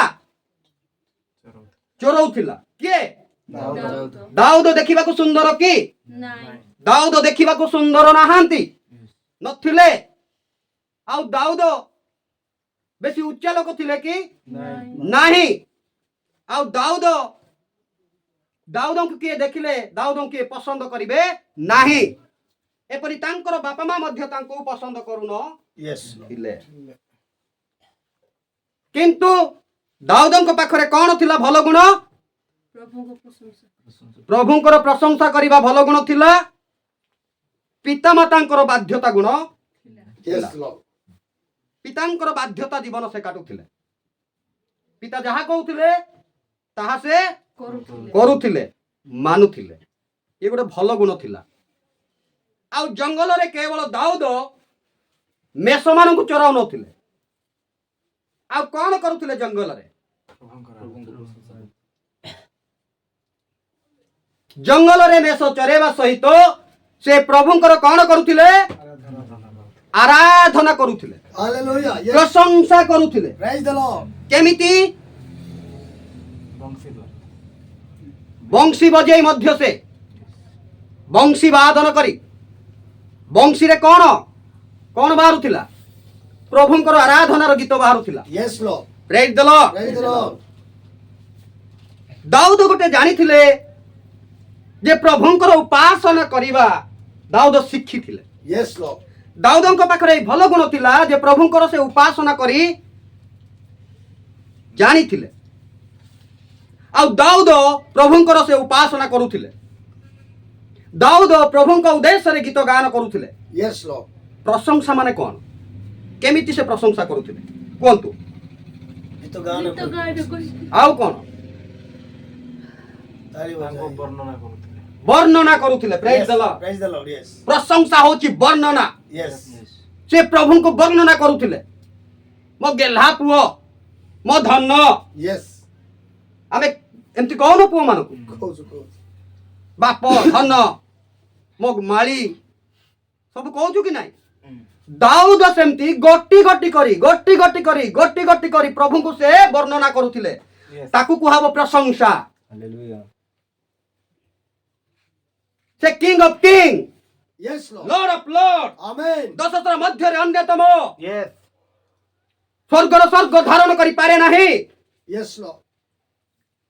चोरौथिला किए दाऊद देखिबा को सुंदर की नाई दाऊद देखिबा को सुंदर नाहांती नथिले आउ दाऊद बेसी उच्च लोक थिले कि नाही आउ दाऊद दाऊदଙ୍କୁ किए देखिले दाऊदଙ୍କୁ किए पसंद करिवे नाही एपरि तांकर बापा मां मध्य तांको पसंद करूनो यस थिले किंतु दाऊदଙ୍କ पाखरे कोन थिला भलो गुण प्रभुଙ୍କର प्रशंसा करिबा भलो गुण थिला पितामाताଙ୍କର बाध्यता गुण यस लॉर्ड पिताଙ୍କର बाध्यता जीवन से काटुथिले पिता जहा कहउथिले ताहा से करूथिले मानुथिले ये गोटे भलो गुण थिला आ जंगल रे केवल दाऊद मेष मानकु चोराउ नथिले आ कोन करूथिले जंगल रे जंगल रे मेष चरेवा सहित से प्रभुଙ୍କର कोन करूथिले आराधना करूथिले हालेलुया यस प्रशंसा करूथिले प्रेज द लॉर्ड केमिति बंशी द्वारा बंशी बजाई मध्य से बंशी वादन करी बंशी रे कोन कोन बाहरुथिला प्रभुଙ୍କର आराधनार गीत बाहरुथिला yes Lord praise the Lord praise the Lord दाऊद गोटे जानिथिले जे प्रभुଙ୍କର उपासना करिबा दाऊद शिखिथिले यस लॉर्ड दाऊदଙ୍କ पाखरे भलो गुण थिला जे प्रभुଙ୍କର से उपासना करी जानिथिले आ दाऊद प्रभुଙ୍କର से उपासना करूथिले दाऊद प्रभुଙ୍କ उद्देश्य रे गीत गान करूथिले यस लॉर्ड प्रशंसा माने कोन केमिति से प्रशंसा करूथिले कोंतु गीत गान आउ कोन ताली ତାଙ୍କ बजाई ବର୍ଣ୍ଣନା କରୁଥିଲେ वर्णना करूथिले praise the Lord praise the Lord yes प्रशंसा होची वर्णना यस से प्रभु को वर्णना करूथिले मो गेल्हा पुओ मो धन यस आमे एमती कहनो पुओ मानकु कोच बाप धन मो माली सब कहछु कि नाही दाऊद सेमती गोटी गोटी करी प्रभु को से वर्णना करुथिले ताकू कुहाबो प्रशंसा हालेलुया से king of king Yes, Lord. Lord of Lord Amen. दशतर मध्य रे अन्यतम यस स्वर्ग धारण करी पारे नाही Yes, Lord.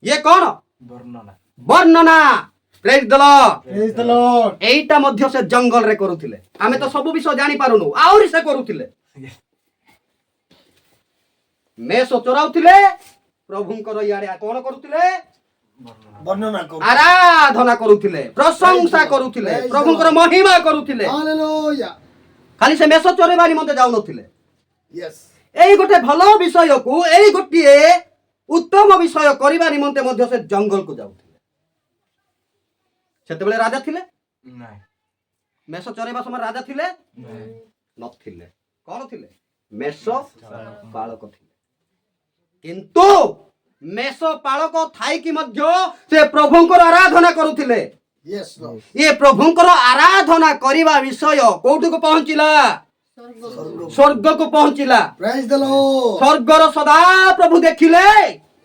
ये कौन वर्णना वर्णना praise the Lord Praise the Lord. एईटा मध्य से जंगल रे करुथिले आमे तो सब विषय जानि पारुनु आउरी से करुथिले मेसो चोराउथिले प्रभुंकर यारे कोन करुथिले वर्णना करू आराधना करुथिले प्रशंसा करुथिले प्रभुंकर महिमा करुथिले Hallelujah. खाली से मेसो चोरेबा निमंते जाउ नथिले Yes. एई गोटे भलो विषय को एई गोटिए उत्तम विषय करिबा निमंते मध्य से जंगल को जाउथिले सेतेबेले राजा थिले नाही मेसो चोरेबा समय राजा थिले नाही नथिले कोन थिले मेसो बालक थिले किंतु मेसो पालक थाई कि मध्य से प्रभुंकर आराधना करुथिले Yes, Lord. ये प्रभुंकर आराधना करिबा विषय कोउठी को पहुंचिला स्वर्ग स्वर्ग को पहुंचिला Praise the Lord. स्वर्गर सदा प्रभु देखिले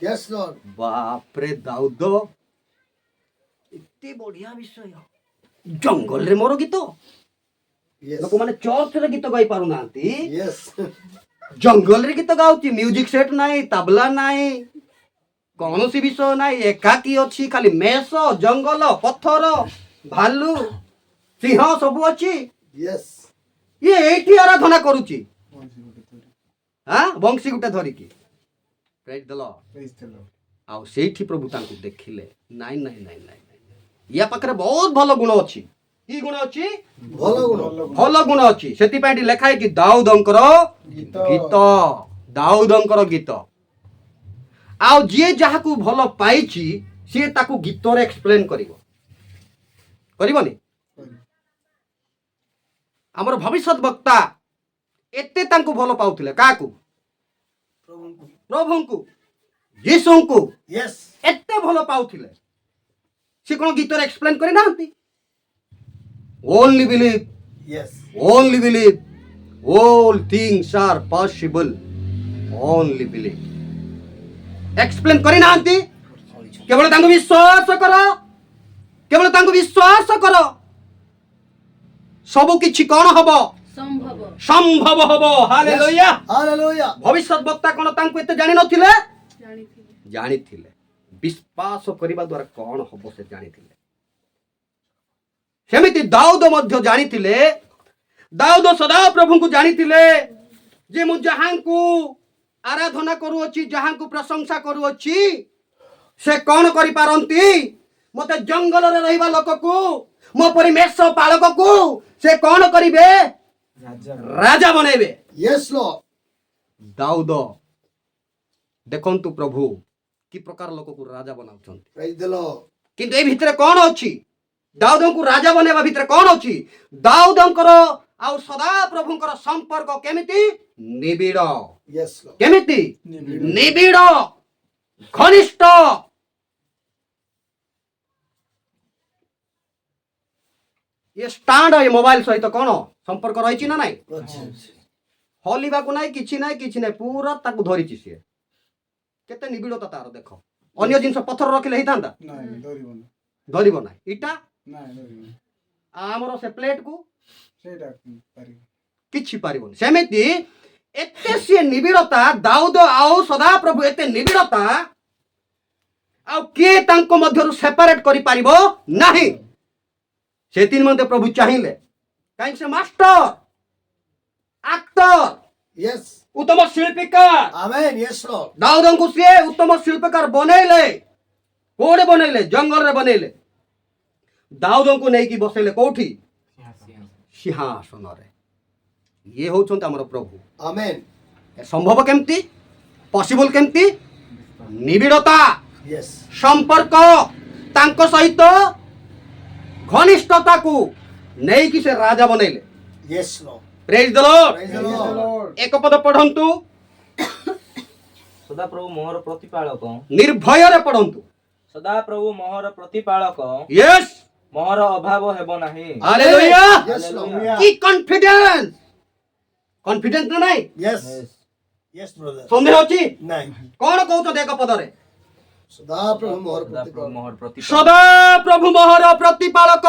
Yes, Lord. बाप रे दाऊद इतनी बढ़िया विषय जंगल रे मोर गीत Yes. लोक माने चर्च रे गीत गाई पारु नांती Yes. जंगल रे गीत गाउची म्यूजिक सेट नाही तबला नाही कौनसी विषय नाही एकाकी अछि खाली मेष जंगल पत्थर भालू सिंह सब अछि Yes. ये एठी आराधना करूची हां बंशी गुटा धरी की praise the Lord Praise the Lord. आउ सेठी प्रभु तांको देखिले नाइ नाइ नाइ नाइ या पाखरे बहुत भलो गुण अछि की गुण अछि ଭଲ ଗୁଣ। भलो गुण अछि सेति पाइटी लेखाय कि दाऊदंकर गीत। गीत दाऊदंकर गीत आउ जे जाहाकू भलो पाइची से ताकू गीतरे एक्सप्लेन करिवनी हमर भविष्यत वक्ता एते तांको भलो पाउथिले काकू प्रभुंकू यीशुंकू Yes. एते भलो पाउथिले से कोन गीतरे एक्सप्लेन करि नांती only believe all things are possible only believe explain करि नांती केवल तांको विश्वास करो सब किछि कोन हबो संभव हबो हालेलुया Hallelujah. भविष्यत वक्ता कोन तांको एते जानि नथिले जानिथिले जानिथिले विश्वास करिबा द्वारा कोन हबो से जानिथिले सेमिति दाऊद मध्य जानिथिले दाऊद सदा प्रभु को जानिथिले जे मु जहांकू आराधना करूअछि जहांकू प्रशंसा करूअछि से कोन करि पारंती मते जंगल रे रहिबा लोक को मो परिमेश पालक को से कोन करिवे राजा राजा बनेबे Yes, Lord. दाऊद देखंतु प्रभु कि प्रकार लोक को राजा बनाउछंती Praise the Lord. किंतु ए भितरे कोन अछि दाऊद को राजा बनेबा भितरे कोन अछि दाऊदंकर आउ सदा प्रभुंकर संपर्क केमिति निबिड़ Yes, Lord. केमिति निबिड़ घनिष्ठ ये स्टैंड ये मोबाइल सहित कोन संपर्क रहिछि ना नाही हलिबा को नाही किछि नाही पूरा ताकू धरिछि से केते निबिड़ता तार देखो अन्य जिंस पत्थर रखिले हितांता ନାଇଁ ଧରିବନି धरिबो नाही इटा ନାଇଁ ଧରିବନି आमर से प्लेट को ସେଇଟା ପାରିବ किछि पारिबोनी सेमिति एते से निबिड़ता दाऊद आउ सदा प्रभु एते निबिड़ता आउ के तांको मध्यरु सेपरेट करि पारिबो नाही सेतिन मध्ये प्रभु चाहिले काहे से मास्टर एक्टर Yes. उत्तम शिल्पीकार Amen. Yes, Lord. दाऊदंकु से उत्तम शिल्पकार बनेले कोडे बनेले जंगल रे बनेले दाऊदंकु नै कि बसेले कोठी सिंहासन रे ये होचंत हमर प्रभु Amen. ए संभव केमती पॉसिबल केमती निबिड़ता Yes. संपर्क तांको सहित घनिष्ठता को नै कि से राजा बनेले Yes, Lord. Praise the Lord Praise the Lord. एक पद पढंतु सदा प्रभु मोहर प्रतिपालक निर्भय रे पढंतु सदा प्रभु मोहर प्रतिपालक यस मोहर अभाव हेबो नाही हालेलुया Yes, Lord. की कॉन्फिडेंस कॉन्फिडेंस ना नहीं Yes. Yes, brother. संदेह अछि नहीं. कोन कहउछ देख पदरे सदाप्रभु मोहर ସଦା प्रतिपालक. ପ୍ରଭୁ ମୋହର ପ୍ରତିପାଳକ सदा प्रभु मोहर प्रतिपालक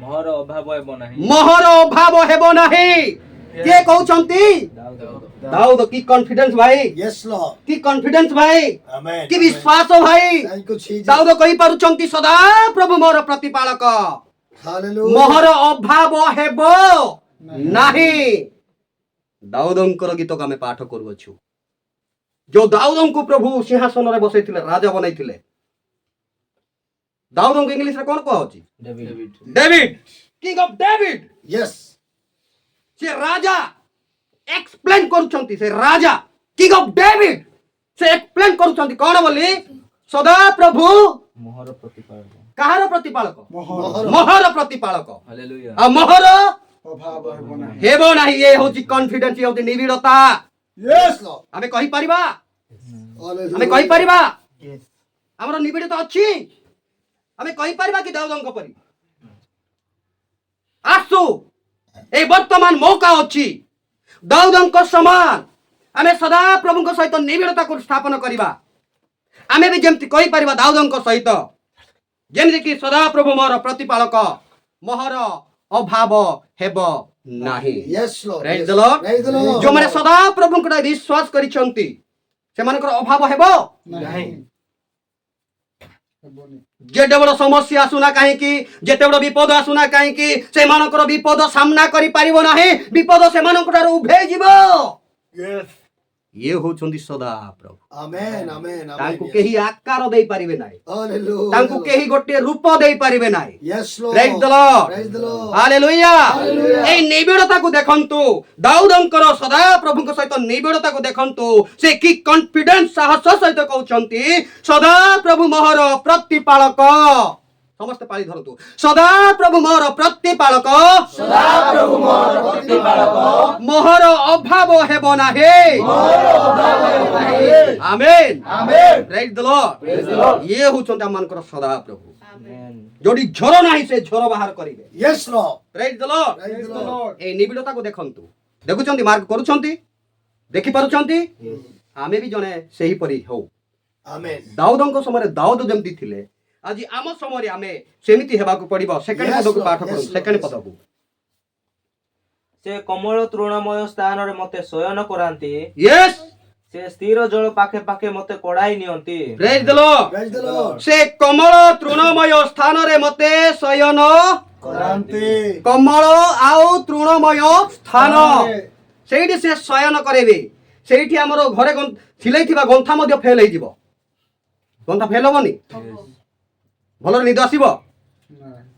ମୋହର ଅଭାବ ହେବ ନାହିଁ मोहर अभाव हेबो नाही के कहउछंती ଦାଉଦ दाऊद की कॉन्फिडेंस भाई Yes, Lord. की कॉन्फिडेंस भाई Amen. की विश्वास भाई Thank you, Jesus. दाऊद कहि पारुछंती सदा प्रभु मोर प्रतिपालक Hallelujah. मोहर अभाव हेबो नाही दाऊदंकर गीत को आमे पाठ करूछु जो दाऊदं को प्रभु सिंहासन रे बसैथिले राजा बनैथिले दाऊदं को इंग्लिश रे कोन कहउची David David king of David Yes. से राजा एक्सप्लेन करूछंती से राजा किंग ऑफ डेविड से एक्सप्लेन करूछंती कोन बोली सदा प्रभु ମୋହର ପ୍ରତିପାଳକ कहार प्रतिपालक मोहर मोहर प्रतिपालक ହାଲେଲୁୟା आ मोहर अभाव हेबो नाही हेबो नाही ये होची कॉन्फिडेंस ये होची निबिड़ता Yes, Lord. आमे कहि परिबा Hallelujah. आमे कहि परिबा हमर निबिड़ता अछि आमे कहि परिबा कि दाऊदंक परि आसु ए वर्तमान मौका अछि दाऊदंक समान आमे सदा प्रभुଙ୍କ सहित निबिड़ता को स्थापन करिबा आमे भी जेमति कहि परिबा दाऊदंक सहित जेमति कि सदा प्रभु मोर प्रतिपालक मोहर अभाव हेबो नाही Yes, Lord. Praise Yes. the Lord. Praise the Lord. जो माने सदा प्रभुଙ୍କ विश्वास करिसंती सेमानकर अभाव हेबो नाही हेबो नाही जेते बड़ समस्या आसुना काहे कि जेते बड़ विपद आसुना काहे कि सेमानकर विपद सामना करि पारिबो नाही विपद सेमानकर उभे जिवो Yes. ये होचंदी सदा प्रभु Amen. Amen. तांकु Amen. केही आकार देई पारिबे नाही Hallelujah. तांकु केही गोटे रूप देई पारिबे नाही Yes, Lord. Praise the Lord. Praise the Lord. हालेलुया Hallelujah. ए निबिड़ता को देखंतु दाऊदंकर सदा प्रभुଙ୍କ सहित निबिड़ता को देखंतु से की कॉन्फिडेंस साहस सहित कहउछंती सदा प्रभु मोहर प्रतिपालक समस्त पाळी धरतु सदा प्रभु मोहर प्रतिपालक सदा प्रभु मोहर प्रतिपालक मोहर अभाव हेबो नाही आमेन Amen. Praise the Lord Praise the Lord. ये होचंती हमनकर सदा प्रभु ଆମେନ୍ जोडी झर नाही से झर बाहर करिवे Yes, Lord. Praise the Lord Praise the Lord. ए निबिड़ता को देखंतु देखुचंती मार्क करूचंती देखि पारुचंती आमे भी जने सेही परी हो Amen. दाऊदंक समय दाऊद जेमती थिले आज आम समय आमे सेमिति हेबा को पड़िबो सेकंड Yes, पद को Lord. पाठ Yes, करू Lord. सेकंड Yes, पद को ସେ କମଳ ତୃଣମୟ ସ୍ଥାନରେ ମତେ ଶୟନ କରାନ୍ତି यस ସେ ସ୍ଥିର ଜଳ ପାଖେ ପାଖେ ମତେ କଢାଇ ନିଅନ୍ତି praise the Lord Praise the Lord. से कमल तृणमय स्थान रे मते शयन Karante. कमल आउ तृणमय स्थान सेठी से शयन करेबे सेठी हमरो घरे सिलाइथिबा गंथा मध्ये फेल हे जिवो गंथा फेल होबनी भलर निद आसीबो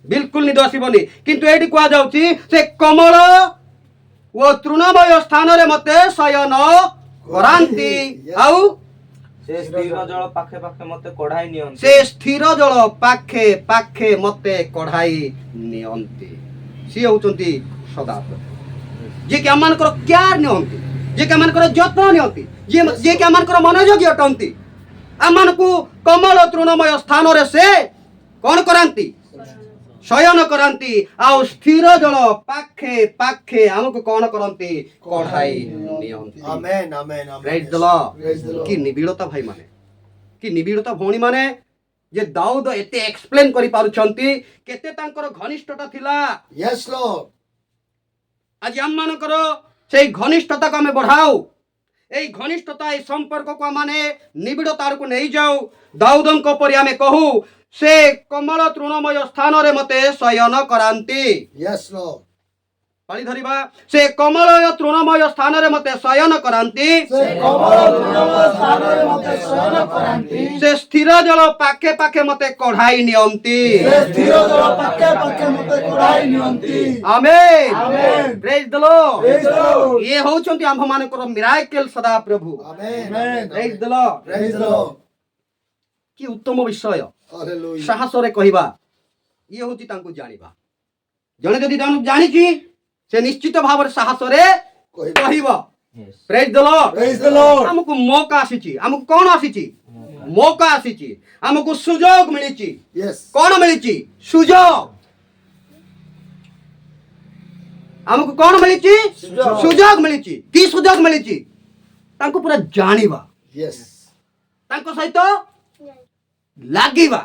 बिल्कुल निद आसीबनी किंतु एठी कुआ जाउची से कमल ओ तृणमय स्थान रे मते शयन करांती आउ ସେ ସ୍ଥିର ଜଳ ପାଖେ ପାଖେ ମତେ କଢାଇ ନିଅନ୍ତି से स्थिर जल पाखे पाखे मते कढ़ाई नियंती सी होचंती सदा जे के अमानकर केयर नियंती जे के अमानकर जत्न नियंती जे के अमानकर मनोयोगी अटंती अमानकु कमल तृणमय स्थान रे से कोन करांती शयन करांती आ स्थिर जल पाखे पाखे हमको कोन करंती कढ़ाई नियंती Amen. Amen. Amen. Praise the Lord Praise the Lord. कि निबिड़ता भाई माने कि निबिड़ता भौणी माने जे दाऊद एते एक्सप्लेन करि पारुछंती केते तांकर घनिष्ठता थिला Yes, Lord. आज हम मानकर सेई घनिष्ठता को हमें बढ़ाओ एई घनिष्ठता ए संपर्क को माने निबिड़ता को नहीं जाओ दाऊदंक परि हमें कहू से कमल तृणमय स्थान रे मते शयन करांती Yes, Lord. पाळी धरिबा से कमल तृणमय स्थान रे मते शयन करांती से कमल तृणमय स्थाନରେ ମୋତେ ଶୟନ କରାନ୍ତି। से स्थिर जल पाखे पाखे मते कढ़ाई नियंती ସେ ସ୍ଥିର ଜଳ ପାଖେ ପାଖେ ମୋତେ କଢାଇ ନିଅନ୍ତି। आमेन Amen. Praise the Lord Praise the Lord. ये होचंती आम मानकर मिराकल सदा प्रभु Amen. Amen. Praise the Lord Praise the Lord. कि उत्तम विषय Hallelujah. साहस रे कहिबा ये होची तांको जानिबा जने जदी तांको जानिची से निश्चित भाव रे साहस रे କହିବା। कहिबा Yes. Praise the Lord Praise the Lord. हमको मौका आसीची हमको कोन आसीची मौका आसीची हमको सुजोग मिलिची Yes. कोन मिलिची सुजोग आमको कौन मिली सुजोग मिली कि सुजोग मिली तांको पूरा जानिबा यस तांको सहित लागिबा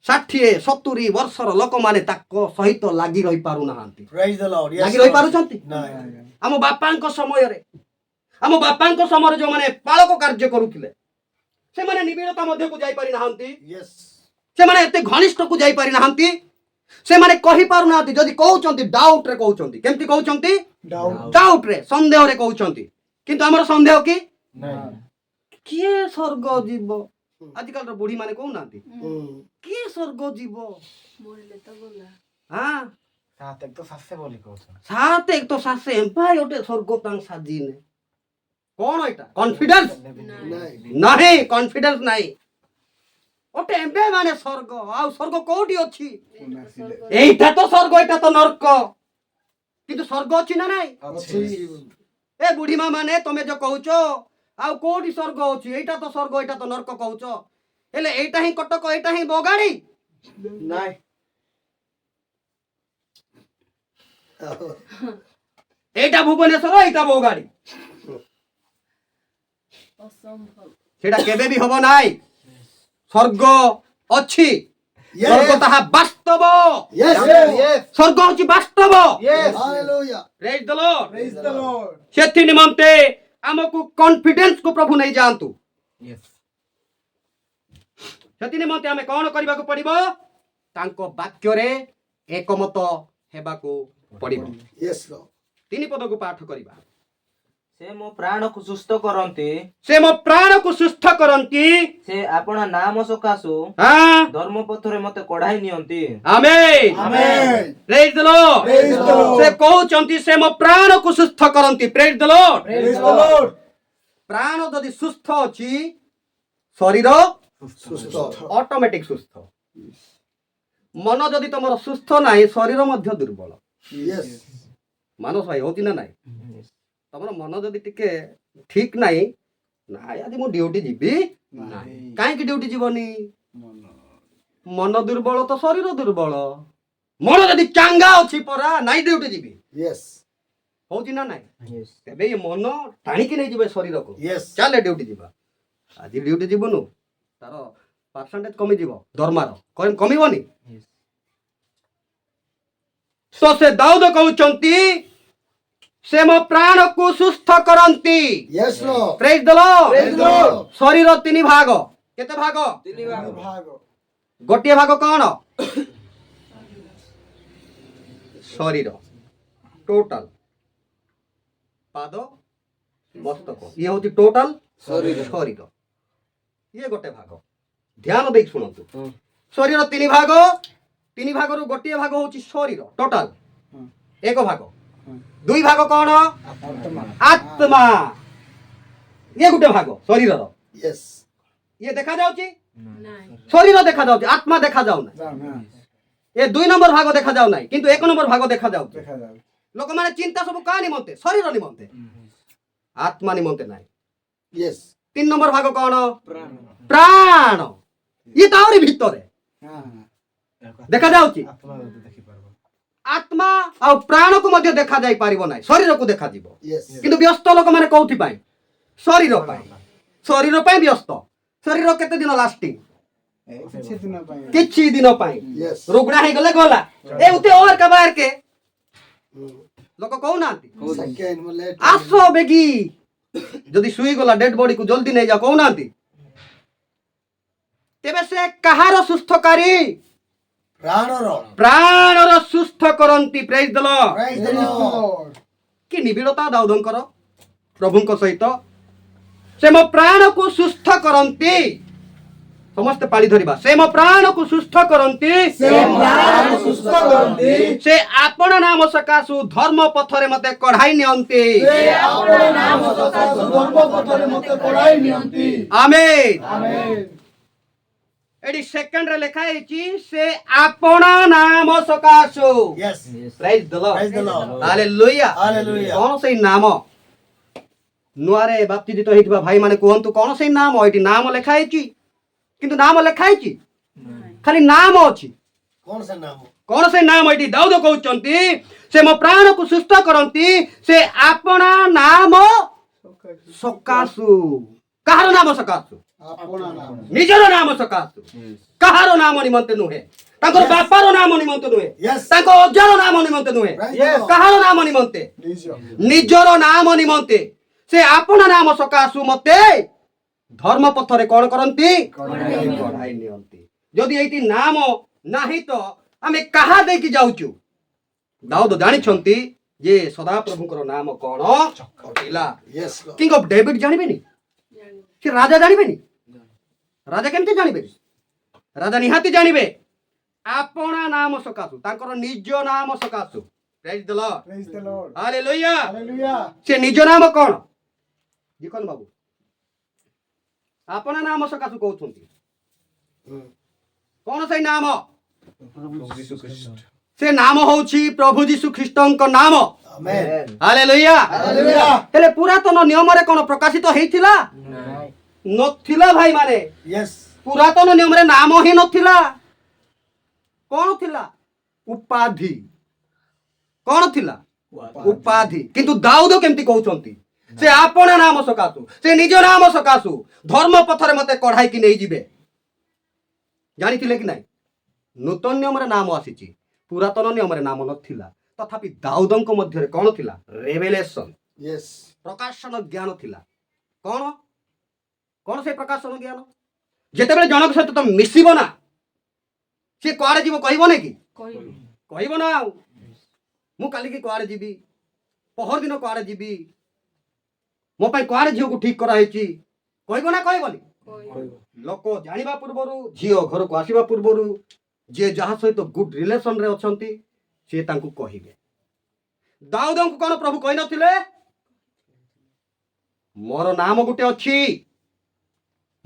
60-70 वर्षर लोक माने ताको सहित लागी रही पारु नाहांती प्रेज द लॉर्ड लागी रही पारुछंती नहीं आम बापांको समय रे आम बापांको समय जो माने पालक कार्य करूथिले से माने निबिड़ता मध्य को जाई पारि नाहांती यस से माने एते घनिष्ठ को जाई पारि नाहांती से माने कहि पारु नाहांती जदी कहउचंती डाउट रे कहउचंती केमती कहउचंती डाउट रे संदेह रे कहउचंती किंतु हमर संदेह की किए स्वर्ग जीव आजकल रो बुढ़ी माने कहउ नाहांती किए स्वर्ग जीव মরিলে তো গলা हां सात एक तो सासे बोली कहउछ सात एक तो सासे एम्पायर ओटे स्वर्ग तांग साजीने कौन एटा कॉन्फिडेंस नहीं कॉन्फिडेंस नहीं ओटे एम्बे माने स्वर्ग आ स्वर्ग कोठी अछि एटा तो स्वर्ग एटा तो नरक किंतु स्वर्ग अछि ना नहीं ए बुढ़ी मां माने तमे जो कहउछो आ कोठी स्वर्ग अछि एटा तो स्वर्ग एटा तो नरक कहउछो हेले एटा ही कटक एटा ही बगाड़ी नहीं एटा भुवनेश्वर एटा बगाड़ी অসম্ভব সেটা কেবে বি হব নাই স্বর্গ অছি স্বর্গ তাহা বাস্তব यस স্বর্গ হচ্ছে বাস্তব hallelujah praise the Lord Praise the Lord. সেথি নিমন্তে আমকু কনফিডেন্স কো প্রভু নেই জানতু সেথি নিমন্তে আমি কোন করিবাকু পড়িব তাঙ্কো বাক্যরে একমত হেবাকু পড়িব यस लॉर्ड তিনি পদকু পাঠ করিবা ସେ ମୋ ପ୍ରାଣକୁ ସୁସ୍ଥ କରନ୍ତି ସେ ମୋ ପ୍ରାଣକୁ ସୁସ୍ଥ କରନ୍ତି ସେ ଆପଣା ନାମ ସକାଶୁ ହଁ ଧର୍ମ ପଥରେ ମତେ କଢାଇ ନିଅନ୍ତି amen amen praise the Lord Praise the Lord. ସେ କହୁଛନ୍ତି ସେ ମୋ ପ୍ରାଣକୁ ସୁସ୍ଥ କରନ୍ତି praise the Lord praise the Lord ପ୍ରାଣ ଯଦି ସୁସ୍ଥ ଅଛି ଶରୀର सुस्त ଅଟୋମେଟିକ ସୁସ୍ଥ ମନ ଯଦି ତମର ସୁସ୍ଥ ନାହିଁ ଶରୀର ମଧ୍ୟ ଦୁର୍ବଳ यस ମାନସ ଭାଇ ହଉଛି ନା ନାହିଁ ତମର ମନ ଯଦି ଟିକେ ଠିକ ନାହିଁ ନାଇଁ ଆଜି ମୁଁ ଡ୍ୟୁଟି ଯିବି କାହିଁକି ଡ୍ୟୁଟି ଯିବନି ମନ ଦୁର୍ବଳ ତ ଶରୀର ଦୁର୍ବଳ ମନ ଯଦି ଚାଙ୍ଗା ଅଛି ପରା ନାଇଁ ଡ୍ୟୁଟି ଯିବି यस ହଉଛି ନା ନାଇଁ ତେବେ ଏ ମନ ଟାଣିକି ନେଇଯିବେ ଶରୀରକୁ यस ଚାଲେ ଡ୍ୟୁଟି ଯିବା ଆଜି ଡ୍ୟୁଟି ଯିବୁନୁ ତାର ପରସେଣ୍ଟେଜ କମିଯିବ ଦରମାର କମିବନି ତ ସେ ଦାଉଦ କହୁଛନ୍ତି ସେ ମୋ ପ୍ରାଣକୁ ସୁସ୍ଥ କରନ୍ତି yes Lord praise the Lord praise the Lord ଶରୀର ତିନି ଭାଗ କେତେ ଭାଗ ଭାଗ ଗୋଟିଏ ଭାଗ କଣ ଶରୀର ଟୋଟାଲ ପାଦ ମସ୍ତକ ଇଏ ହଉଛି ଟୋଟାଲ ଶରୀର ଇଏ ଗୋଟେ ଭାଗ ଧ୍ୟାନ ଦେଇ ଶୁଣନ୍ତୁ ଶରୀର ତିନି ଭାଗରୁ ଗୋଟିଏ ଭାଗ ହଉଛି ଶରୀର ଟୋଟାଲ ଏକ ଭାଗ ଦୁଇ ଭାଗ କଣ ଆତ୍ମା ଇଏ ଗୋଟେ ଭାଗ ଶରୀରର यस ଇଏ ଦେଖା ଯାଉଛି নাই ଶରୀର ଦେଖା ଯାଉଛି ଆତ୍ମା ଦେଖା ଯାଉନାହିଁ ଏ ଦୁଇ ନମ୍ବର ଭାଗ ଦେଖା ଯାଉନାହିଁ କିନ୍ତୁ ଏକ ନମ୍ବର ଭାଗ ଦେଖା ଯାଉଛି ଲୋକମାନେ ଚିନ୍ତା ସବୁ କାହା ନିମନ୍ତେ ଶରୀର ନିମନ୍ତେ ଆତ୍ମା ନିମନ୍ତେ ନାହିଁ यस ତିନି ନମ୍ବର ଭାଗ କଣ ପ୍ରାଣ ଇଏ ତ ଆହୁରି ଭିତରେ ଦେଖା ଯାଉଛି ଆତ୍ମା ଆଉ ପ୍ରାଣକୁ ମଧ୍ୟ ଦେଖା ଯାଇ ପାରିବ ନାହିଁ ଶରୀରକୁ ଦେଖାଯିବ यस କିନ୍ତୁ ବ୍ୟସ୍ତ ଲୋକମାନେ କୋଉଥି ପାଇଁ ଶରୀର ପାଇଁ ବ୍ୟସ୍ତ ଶରୀର କେତେ ଦିନ ଲାଷ୍ଟିଂ କିଛି ଦିନ ପାଇଁ यस ରୁଗଣା ହେଇଗଲେ ଗଲା ଏ ଉତେ ଓର କା ବାହାର କେ ଲୋକ କହୁନାହାନ୍ତି सेकंड में लेट ଆସ ବେଗି ଯଦି ଶୁଇ ଗଲା ଡେଡ୍ ବଡି କୁ ଜଲ୍ଦି ନେଇଯାଅ କହୁନାହାନ୍ତି ତେବେ ସେ କାହାର ସୁସ୍ଥକାରୀ ପ୍ରାଣର ସୁସ୍ଥ କରନ୍ତି praise the Lord praise the Lord କି ନିବିଡ଼ତା ଦାଉଦଙ୍କର ପ୍ରଭୁଙ୍କ ସହିତ ସେ ମୋ ପ୍ରାଣକୁ ସୁସ୍ଥ କରନ୍ତି ସମସ୍ତେ ପାଳି ଧରିବା ସେ ମୋ ପ୍ରାଣକୁ ସୁସ୍ଥ କରନ୍ତି ସେ ଆପଣ ନାମ ସକାଶୁ ଧର୍ମ ପଥରେ ମତେ କଢାଇ ନିଅନ୍ତି ଆମେନ୍ ଏଠି ସେକେଣ୍ଡ ରେ ଲେଖା ହେଇଛି ସେ ଆପଣ ନାମ ସକାଶୁ yes praise the Lord praise the Lord hallelujah hallelujah କଣ ସେଇ ନାମ ନୂଆରେ ବାପ୍ତିଜିତ ହେଇଥିବା ଭାଇ ମାନେ କୁହନ୍ତୁ କଣ ସେଇ ନାମ ଏଠି ନାମ ଲେଖା ହେଇଛି କିନ୍ତୁ ନାମ ଲେଖା ହେଇଛି ଖାଲି ନାମ ଅଛି कौन सा नाम कौन से नाम एटी दाऊद कहउचंती से मो प्राण को सुस्थ करंती से आपना नाम सकासु कहार नाम सकासु आपना नाम निजर नाम सकासु कहार नाम निमंते नुहे तांकर बापार नाम निमंते नुहे Yes. तांको अजार नाम निमंते नुहे Yes. कहार नाम निमंते निज निजर नाम निमंते से आपना नाम सकासु मते धर्म पथरे कौन करंती कढ़ाई नियंती जदि एटी नाम नाही तो आमे कहा दे कि जाउचु दाऊद जानि छंती जे सदा प्रभुकर नाम कौन थिला Yes, Lord. King of David जानिबेनी ଜାଣିବି। कि राजा जानिबेनी राजा केमती जानिबे राजा निहाती जानिबे आपना नाम सकासु तांकर निज नाम सकासु praise the Lord praise the Lord hallelujah hallelujah से निज नाम कौन जिकन बाबू आपना नाम सकासु कहउछंती कौन से नाम से नाम होउछि प्रभु यीशु ख्रीष्टଙ୍କ नाम Amen. Hallelujah Hallelujah. हेले पुरातन नियम रे कोन प्रकाशित हेइथिला नथिला भाई माने Yes. पुरातन नियम रे नाम ही नथिला कोन थिला उपाधि कोन थिला उपाधि किंतु दाऊद केमती कहउछंती से आपना नाम सकासु से निज नाम सकासु धर्म पथरे मते कढ़ाई कि नै जिवे जानिथिले कि नाही नूतन नियम रे नाम आसीची पुरातन नियम रे नाम नथिला तथापि दाऊदଙ୍କ ମଧ୍ୟରେ कोन थिला रेवेलेशन Yes. प्रकाशन ज्ञान थिला कोन कोन से प्रकाशन ज्ञान जेतेबेले जनक सहित तो मिसिबो ना से कुआरे जीव कहबो नै कि କହିବି कहबो ना मु काली की कुआरे जीबी पहर दिन कुआरे जीबी मो पई कुआरे झियो को ठीक करा हेची कहबो ना कहबोनी କହିବି लोक जानिबा पूर्वरु झियो घर को आसीबा पूर्वरु जे जहा सहित गुड रिलेशन रे अछंती से तांकु कहिबे दाऊदଙ୍କୁ कोन प्रभु कहि नथिले मोर नाम गुटे अछि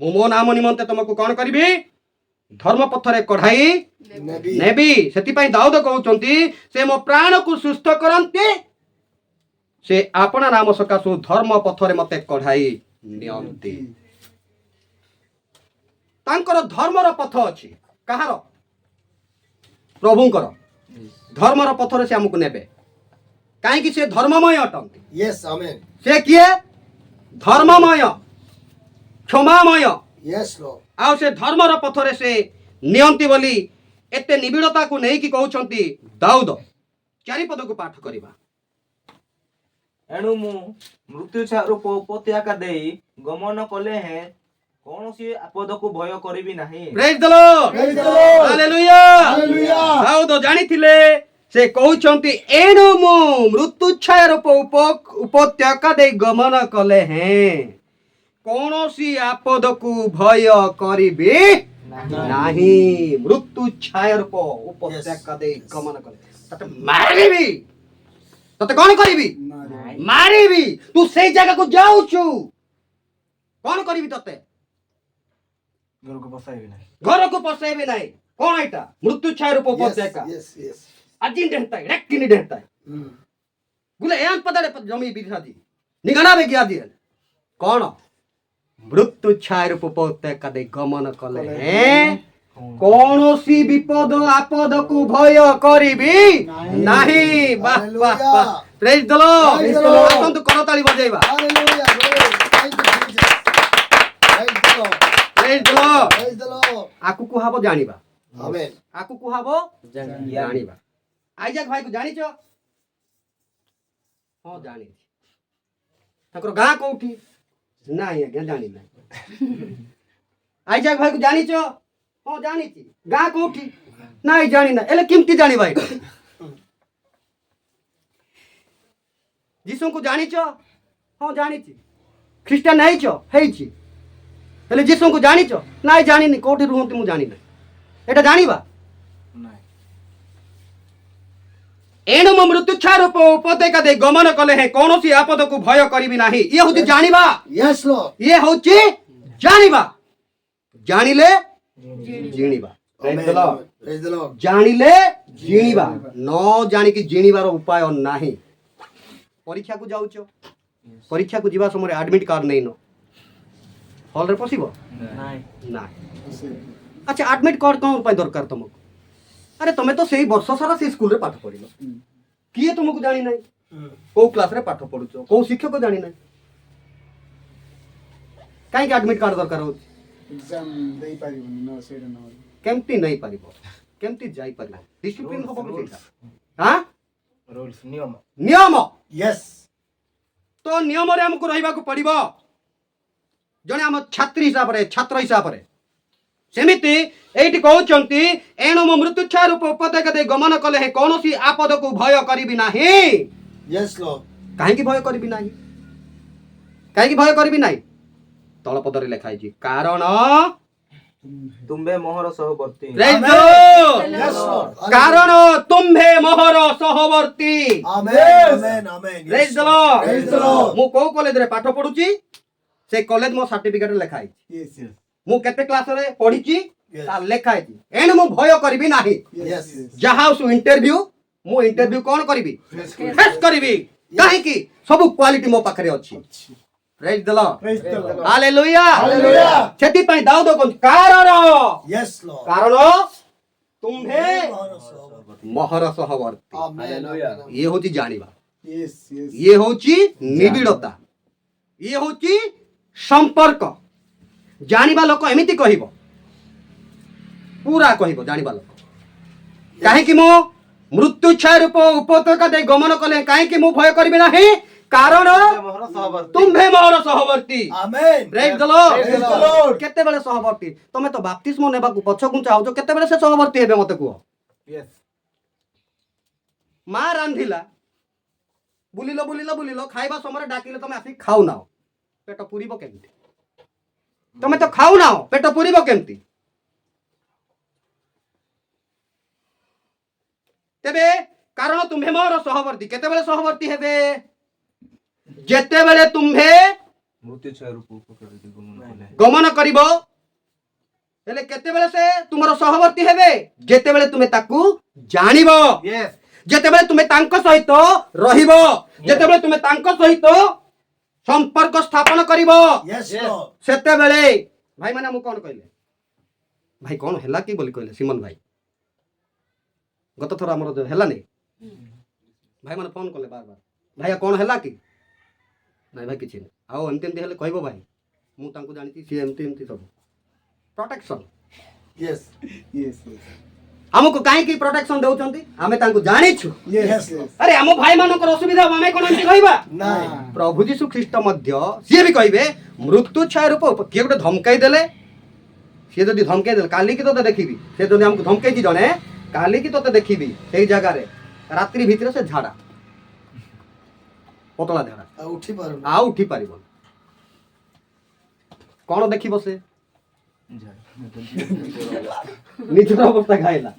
मो नाम निमंते तुमको कोन करिबी धर्म पथरे कढ़ाई Maybe. नेबी सेति पई दाऊद कहउचंती से मो प्राण को सुस्थ करंती से आपना नाम सकासु धर्म पथरे मते कढ़ाई नियंती तांकर धर्मर पथ अछि कहार प्रभुंकर धर्मर पथरे से हमकु नेबे काहे कि से धर्ममय अटंती Yes. Amen. से किए धर्ममय क्षमामय Yes, Lord. आ से धर्मर पथरे से नियंती बोली एते निबिड़ता को नहीं कि कहउछंती दाऊद चारिपद को पाठ करिबा एणु मु मृत्यु रूप उपत्याका देई गमन कले हैं कौनसी आपद को भय करिबी नाही praise the Lord Praise the Lord. हालेलुया Hallelujah. दाऊद जानिथिले से कहउछंती एणु मु मृत्यु छाया रूप उपत्यका दे गमन कले हैं कौनसी आपद को भय करिबी नाही मृत्यु छाया रूप उपत्यका दे गमन कले तते मारिबी तते कोन करिबी मारिबी तू से जगह को जाउछु कोन करिबी तते घर को बसाइबे नहीं घर को पसेबे नाही कोन एटा मृत्यु छाया रूप Yes. उपत्यका Yes. Yes. अजिन डेहता रेक्किनी डेहता Mm. गुले एन पदरे जमी बिरसादी निगना बे गया दिए कौन मृत्यु छाया रूप उपत्यका दे गमन कले हैं कौनसी विपद आपद को भय करिबी नाही वाह वाह वाह praise the Lord Praise the Lord. आसंतु करताली बजाइबा Hallelujah. Glory. Thank you, Jesus. Praise the Lord. Praise the Lord Praise the Lord. आकु कुहाबो जानिबा Amen. आकु कुहाबो जानिबा आइजाक भाई को जानिचो हां जानि तकर गां कोठी नाही आज्ञा जानि नाही आइजाक भाई को जानिचो हां जानिची गां कोठी नाही जानि ना एले किमती जानि भाई जीसु को जानिचो हां जानिची ख्रिस्टियन नाइचो हेइची एले जीसु को जानिचो नाही जानिनी कोठी रुहंती मु जानि ना एटा जानिबा नहीं एणु मो मृत्यु छाया रूप उपत्यका दे गमन कले हैं कौनसी आपद को भय करिबी नाही ये होती जानिबा Yes, Lord. ये होची जानिबा जानिले जिणिबा Amen. Praise the Lord. Praise the Lord. जानिले जिणिबा न जानि कि जिणिबार उपाय नाही परीक्षा को जाउचो परीक्षा को जीवा समय एडमिट कार्ड नै न हॉल रे पसिबो नहीं ना अच्छा एडमिट कार्ड कोन उपाय दरकार तुमको अरे तुम तो से वर्ष सारा से स्कूल रे पाठ पढ़िल किए तुमको जानी ना को क्लास रे पाठ पढ़ुछ को शिक्षक जानी ना कहीं एडमिट कार्ड दरकार हो एग्जाम देई पारिबनी न सेडा न केमती नहीं पारिबो केमती जाई पारिबो डिसिप्लिन हो बबेटा हां रूल्स नियम नियम यस तो नियम रे हमको रहिबा को पड़िबो जने हम छात्री हिसाब रे छात्र हिसाब रे सेमिति एठी कहउचंती एणु म मृत्युच्छा रूप उपदेक दे गमन कले हे कोनोसी आपद को भय करिबि नाही यस लॉर्ड काहे की भय करिबि नाही काहे की भय करिबि नाही तळ पदरे लेखा है कारण तुम्बे मोहर सहवर्ती Praise the Lord! Yes Lord कारण तुम्भे मोहर सहवर्ती आमेन amen amen Praise the Lord! Praise the Lord! मु को कॉलेज रे पाठ पढुची से कॉलेज मो सर्टिफिकेट लेखा है यस यस मु केते क्लास रे पढिची Yes. ता लेखा है एण मु भय करिबि नाही यस जहाँ सु इंटरव्यू मु इंटरव्यू कौन करिबि फेस करिबि काहे की सब क्वालिटी मो पाखरे अछि praise the Lord praise the Lord hallelujah hallelujah सेति पई दाऊद को कारण यस लॉर्ड कारण तुम्भे आमेन मोहर सहवर्ती आमेन ये होची जानिबा यस यस ये होची निबिड़ता ये होची संपर्क जानिबा लोक एमिति कहिबो पूरा कहिबो जानिबा लोक काहे कि मो मृत्यु छाय रूप उपत्यका दे गमन कले काहे कि मु भय करबि नाही कारण मोहर सहवर्ती तुम्भे मोहर सहवर्ती amen praise the Lord Praise the Lord! केते बेले सहवर्ती तमे तो बाप्तिस्म नेबा को पछ गुंचा होजो केते बेले से सहवर्ती हेबे मते को यस मा रांधिला बुलिलो खाइबा समय डाकिले तमे आसी खाउ नाओ पेट पुरीबो केमती तमे तो खाउ नाओ पेट पुरीबो केमती तेबे कारण तुम्हे मोर सहवर्ती केते बेले सहवर्ती हेबे जेते बेले तुम्हे मृत्यु छाय रूप उपदेक दे गमन कले गमन करिबो हेले केते बेले से तुमरो सहवर्ती हेबे जेते बेले तुमे ताकू जानिबो यस जेते बेले तुमे तांको सहित रहिबो जेते बेले तुमे तांको सहित संपर्क स्थापन करिबो यस लॉर्ड सेते बेले भाई माने हम कोन कहले भाई कोन हैला की बोली कहले सिमन भाई गत थरा हमर जो हैला नै भाई माने फोन कले बार बार भाई कोन हैला की नहीं भाई किछि नै आओ एमती हेले कहबो भाई मु तांको जानिति सी एमती सब प्रोटेक्शन यस यस यस हमको काहे की प्रोटेक्शन देउचंती हमें तांको जानिछु यस अरे हम भाई मानकर असुविधा हमें कोन एमती कहबा नहीं प्रभु जीशु ख्रीष्ट मध्य सी भी कहबे मृत्यु छाय रूप किए गोटे धमकाई देले सी जदि धमकाई देले काली की तो देखिबी से जदि हमको धमकाई जणे काली की तो देखिबी सेई जगह रे रात्रि भीतर से झाड़ा पतला झाड़ा उठी पारू आ उठी पारिबो कोन देखिबो से निजर अवस्था खाइला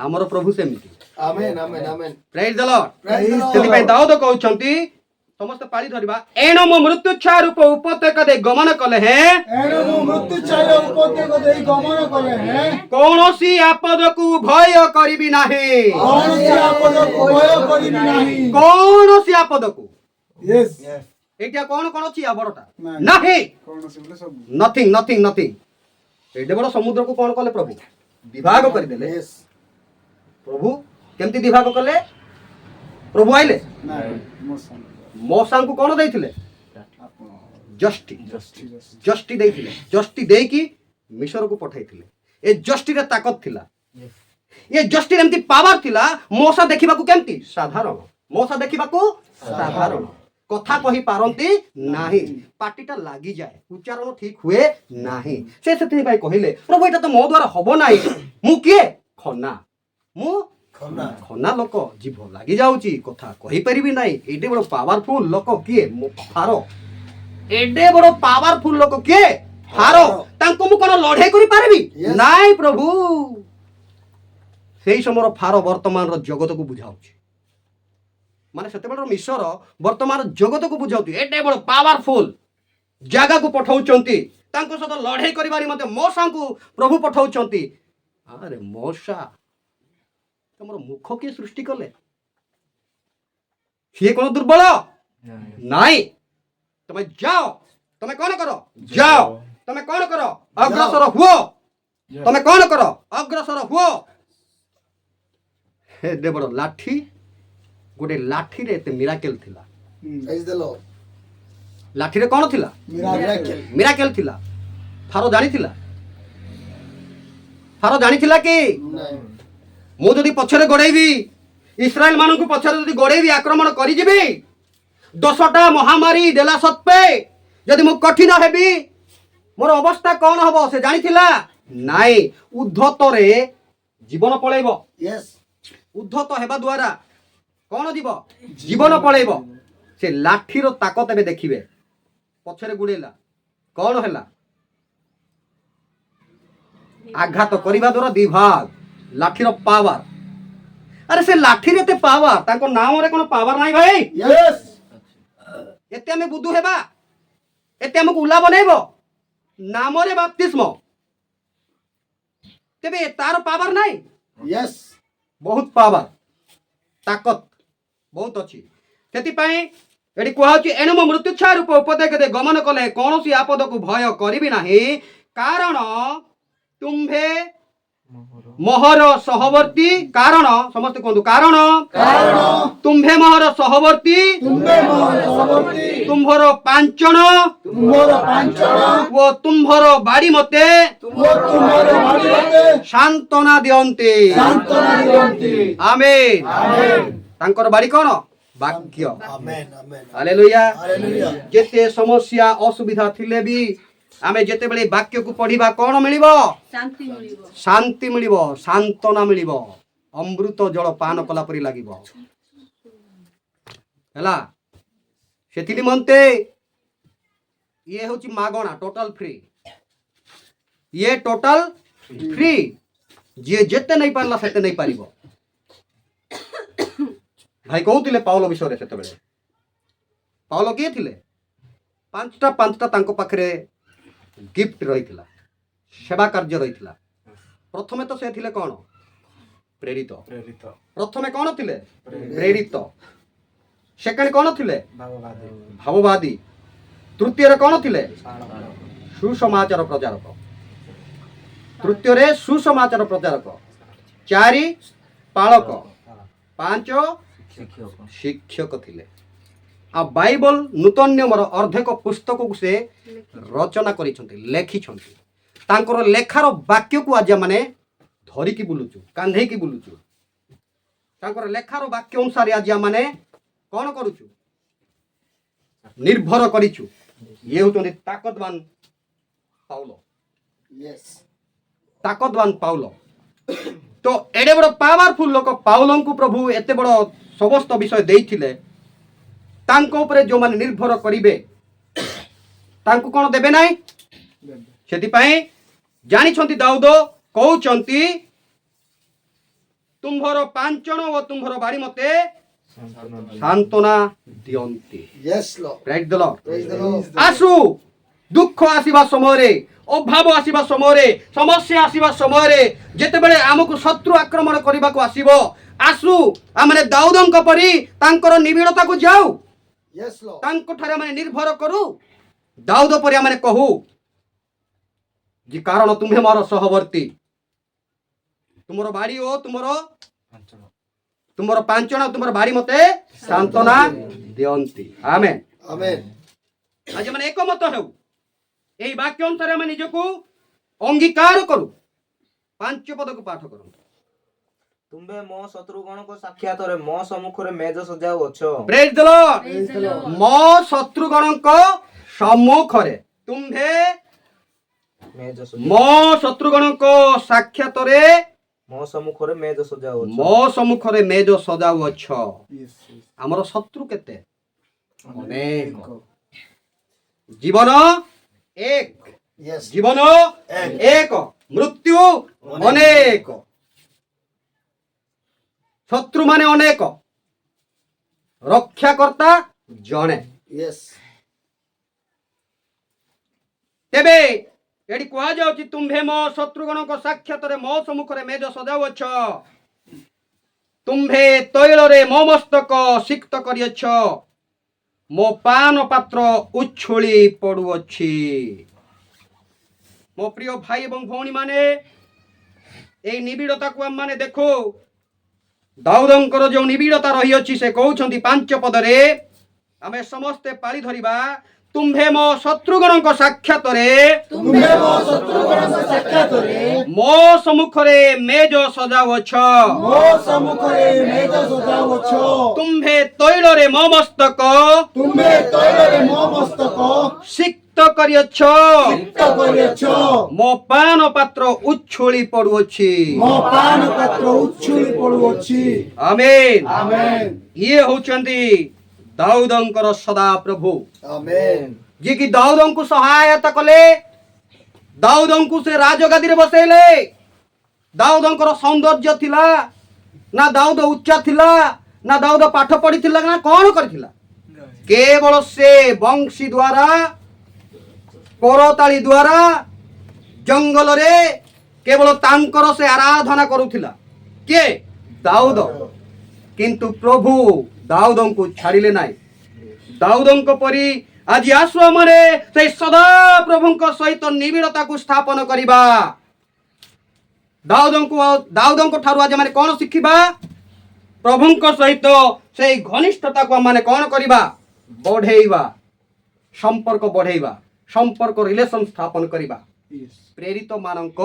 हमर प्रभु सेमिति amen amen amen praise the Lord Praise the Lord! सेति पई दाऊद कहउचंती समस्त पाळी धरिबा एणो मो मृत्यु छा रूप उपत्यका दे गमन कले हे एणु मु मृत्यु छाय उपत्यका देई गमन कले हे कौनसी आपद को भय करिबि नाही कौनसी आपद को भय करिबि नाही कौनसी आपद को यस यस एटा कोन कोन अछि आबरटा नाही। नाही कौनसी बोले सब नथिंग नथिंग नथिंग एडे बड़ समुद्र को कोन कले प्रभु विभाग कर देले यस प्रभु केमती विभाग कले प्रभु आइले नाही मोसन मौसा को कोन देइथिले आपण जस्टी जस्टी जस्टी देइथिले जस्टी देई की मिशर को पठाइथिले ए जस्टी रे ताकत थिला ये जस्टी रे एमती पावर थिला मौसा देखिबा को केमती साधारण मौसा देखिबा को साधारण कथा कहि पारंती नाही पाटीटा लागी जाए उच्चारण ठीक हुए नाही से सेति भाई कहिले प्रभु एटा तो मो द्वारा हबो नाही मु के खना मु खना खना लोक जीभ लागी जाउची कथा कहि परिबि नाही एडे बड़ पावरफुल लोक किए मो फारो एडे बड़ पावरफुल लोक किए फारो तांको मु कोन लढाई करि पारिबि Yes. नाही प्रभु सेई समर फारो वर्तमान रो जगत को बुझाउची माने सेते बड़ मिशर वर्तमान जगत को बुझाउती एडे बड़ पावरफुल जागा को पठाउचंती तांको सହିତ लढाई करिबारी मते मौसा को प्रभु पठाउचंती अरे मौसा तमरो मुख के सृष्टि कले सी कोन दुर्बल नाही तमे जाओ तमे कोन करो जाओ तमे कोन करो अग्रसर हुओ तमे कोन करो अग्रसर हुओ एडे बड़ लाठी गोटे लाठी रे एते मिराकेल थिला प्रेज द लॉर्ड लाठी रे कोन थिला मिराकल मिराकेल थिला फारो जानी थिला फारो जानी थिला कि मु जदि पछरे गोड़ेबी इस्राएल मानन को पछरे जदि गोड़ेबी आक्रमण करि जिबी 10टा महामारी देला सत्वे जदि मु कठिन हेबी मोर अवस्था कौन हबो से जानी थिला नाई उद्धत रे जीवन पळेबो यस उद्धत हेबा द्वारा कौन जीव जीवन पळेबो से लाठीर ताकत एबे देखिबे पछरे गुड़ेला कौन हैला आघात करिबा द्वारा विभाग लाठीर पावर अरे से लाठी रे ते पावर ताको नाम रे कोन पावर नाही भाई यस एते हमें बुद्धू हेबा एते हमको उला बनेबो नाम रे बपतिस्म तेबे तार पावर नाही यस बहुत पावर ताकत बहुत अच्छी सेति पई एडी कहउची एनु म मृत्यु छा रूप उपदेश दे गमन कले कोनोसी आपद को भय करिबि नाही कारण तुम्भे मोहर सहवर्ती कारण समस्त कहतु कारण तुम्भे मोहर सहवर्ती तुम्भर पांचन वो तुम्भर बाड़ी मते सांत्वना दियंते आमेन तांकर बाड़ी कोन वाक्य हालेलुया जेते समस्या असुविधा थिले भी आमे जेते बेले वाक्य को पढ़िबा कोन मिलिबो शांति मिलिबो सांत्वना मिलिबो अमृत जल पान कला परि लागिबो हला सेति निमंते ये होची मागणा टोटल फ्री ये टोटल फ्री जे जेते नहीं पारला सेते नहीं पारिबो भाई कहूतिले पाउलो विषय सेते बेले पाउलो किए थिले पांचटा तांको पाखरे गिफ्ट रही सेवा कार्य रही प्रथमे तो से थिले कौन प्रेरित प्रेरित प्रथमे कौन थिले प्रेरित सेकंड कौन थिले भाववादी भाववादी तृतीय रे कौन थिले सुसमाचार प्रचारक तृतीय रे सुसमाचार प्रचारक चारि पालक पांच शिक्षक थिले आ बाइबल नूतन नियमर अर्धेक पुस्तक को से रचना करिसंती लेखिसंती तांकर लेखार वाक्य को आज माने धरी की बुलुचु कांधे की बुलुचु तांकर लेखार वाक्य अनुसार आज माने कौन करूचु निर्भर करिचु ये होतोनी ताकतवान पाउलो यस ताकतवान पाउलो तो एडे बड़ पावरफुल लोक पाउलों को प्रभु एते बड़ समस्त विषय देइथिले तांको उपरे जो माने निर्भर करिवे तांको कोन देबे नाही सेति पई जानि छंती दाऊद कहउचंती तुम्भर पांचण व तुम्भर बाड़ी मते सांत्वना दियंती yes Lord praise the Lord praise the Lord आसु दुख आसीबा समय रे अभाव आसीबा समय रे समस्या आसीबा समय रे जेते बेले हमकु शत्रु आक्रमण करिबा को आसीबो आसु आमने दाऊदंक परी तांकर निबिड़ता को जाऊ यस लॉर्ड तांको ठारे माने निर्भर करू दाऊद परी माने कहू जी कारण तुम्हे मोर सहवर्ती तुमरो बाड़ी ओ तुमरो पांचण तुमरो बाड़ी मते सांत्वना दियंती आमेन आमेन आज माने एकमत हेउ एही वाक्य अनुसार हम निजको अंगीकार करू पांच पद को पाठ करू तुम्बे मो शत्रुगण को साक्षात रे मो सम्मुख रे मेज सजाऊ अछो प्रेज द लॉर्ड मो शत्रुगण को सम्मुख रे तुम्हे मेज मो शत्रुगण को साक्षात रे मो सम्मुख रे मेज सजाऊ अछो मो सम्मुख रे मेज सजाऊ अछ यस हमर शत्रु केते अनेक जीवन एक यस जीवन एक मृत्यु अनेक शत्रु माने अनेक रक्षाकर्ता जणे यस तेबे एडी कहा जाउची तुम्भे मो शत्रुगण को साक्षात रे मो सम्मुख रे मेज सजाऊ अछ तुम्भे तैल रे मो मस्तक सिक्त करियछ मो पान पात्र उछोली पड़ुअछि मो प्रिय भाई एवं भौणी माने ए निबिड़ता को हम माने देखो ଦାଉଦଙ୍କର ଯେଉଁ ନିବିଡ଼ତା ରହିଅଛି ସେ କହୁଛନ୍ତି 5 ପଦରେ ଆମେ ସମସ୍ତେ ପାଳି ଧରିବା ତୁମ୍ଭେ ମୋ ଶତ୍ରୁଗଣଙ୍କ ସାକ୍ଷାତରେ ମୋ ସମ୍ମୁଖରେ ମେଜ ସଜାଉଅଛ ତୁମ୍ଭେ ତୈଳରେ ମୋ ମସ୍ତକ ସିକ୍ତ କରିଅଛ ମୋ ପାନ ପାତ୍ର ଉଛୁଳି ପଡୁଅଛି ଆମେନ୍ ଇଏ ହଉଛନ୍ତି ଦାଉଦଙ୍କର ସଦା ପ୍ରଭୁ ଯିଏ କି ଦାଉଦଙ୍କୁ ସହାୟତା କଲେ ଦାଉଦଙ୍କୁ ସେ ରାଜଗାଦିରେ ବସେଇଲେ ଦାଉଦଙ୍କର ସୌନ୍ଦର୍ଯ୍ୟ ଥିଲା ନା ଦାଉଦ ଉଚ୍ଚା ଥିଲା ନା ଦାଉଦ ପାଠ ପଢିଥିଲା ନା କଣ କରିଥିଲା କେବଳ ସେ ବଂଶୀ ଦ୍ୱାରା କରତାଳି ଦ୍ୱାରା ଜଙ୍ଗଲରେ କେବଳ ତାଙ୍କର ସେ ଆରାଧନା କରୁଥିଲା କିଏ ଦାଉଦ କିନ୍ତୁ ପ୍ରଭୁ ଦାଉଦଙ୍କୁ ଛାଡ଼ିଲେ ନାହିଁ ଦାଉଦଙ୍କ ପରି ଆଜି ଆସୁ ଆମରେ ସେଇ ସଦା ପ୍ରଭୁଙ୍କ ସହିତ ନିବିଡ଼ତାକୁ ସ୍ଥାପନ କରିବା ଦାଉଦଙ୍କ ଠାରୁ ଆଜି ଆମେ କଣ ଶିଖିବା ପ୍ରଭୁଙ୍କ ସହିତ ସେଇ ଘନିଷ୍ଠତାକୁ ଆମେ କଣ କରିବା ବଢେଇବା ସମ୍ପର୍କ ରିଲେସନ ସ୍ଥାପନ କରିବା ପ୍ରେରିତ ମାନଙ୍କ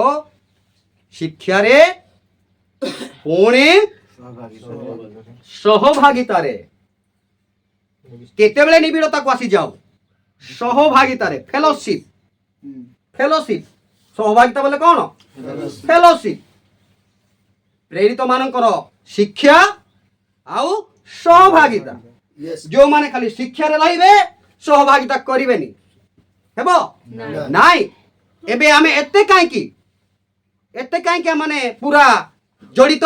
ଶିକ୍ଷାରେ ପୁଣି ସହଭାଗିତାରେ କେତେବେଳେ ନିବିଡ଼ତାକୁ ଆସିଯାଉ ସହଭାଗିତାରେ ଫେଲୋସିପ ସହଭାଗିତା ବୋଲେ କଣ ଫେଲୋସିପ ପ୍ରେରିତ ମାନଙ୍କର ଶିକ୍ଷା ଆଉ ସହଭାଗିତା ଯୋଉମାନେ ଖାଲି ଶିକ୍ଷାରେ ରହିବେ ସହଭାଗିତା କରିବେନି ହେବ ନାଇଁ ଏବେ ଆମେ ଏତେ କାହିଁକି ମାନେ ପୁରା ଜଡ଼ିତ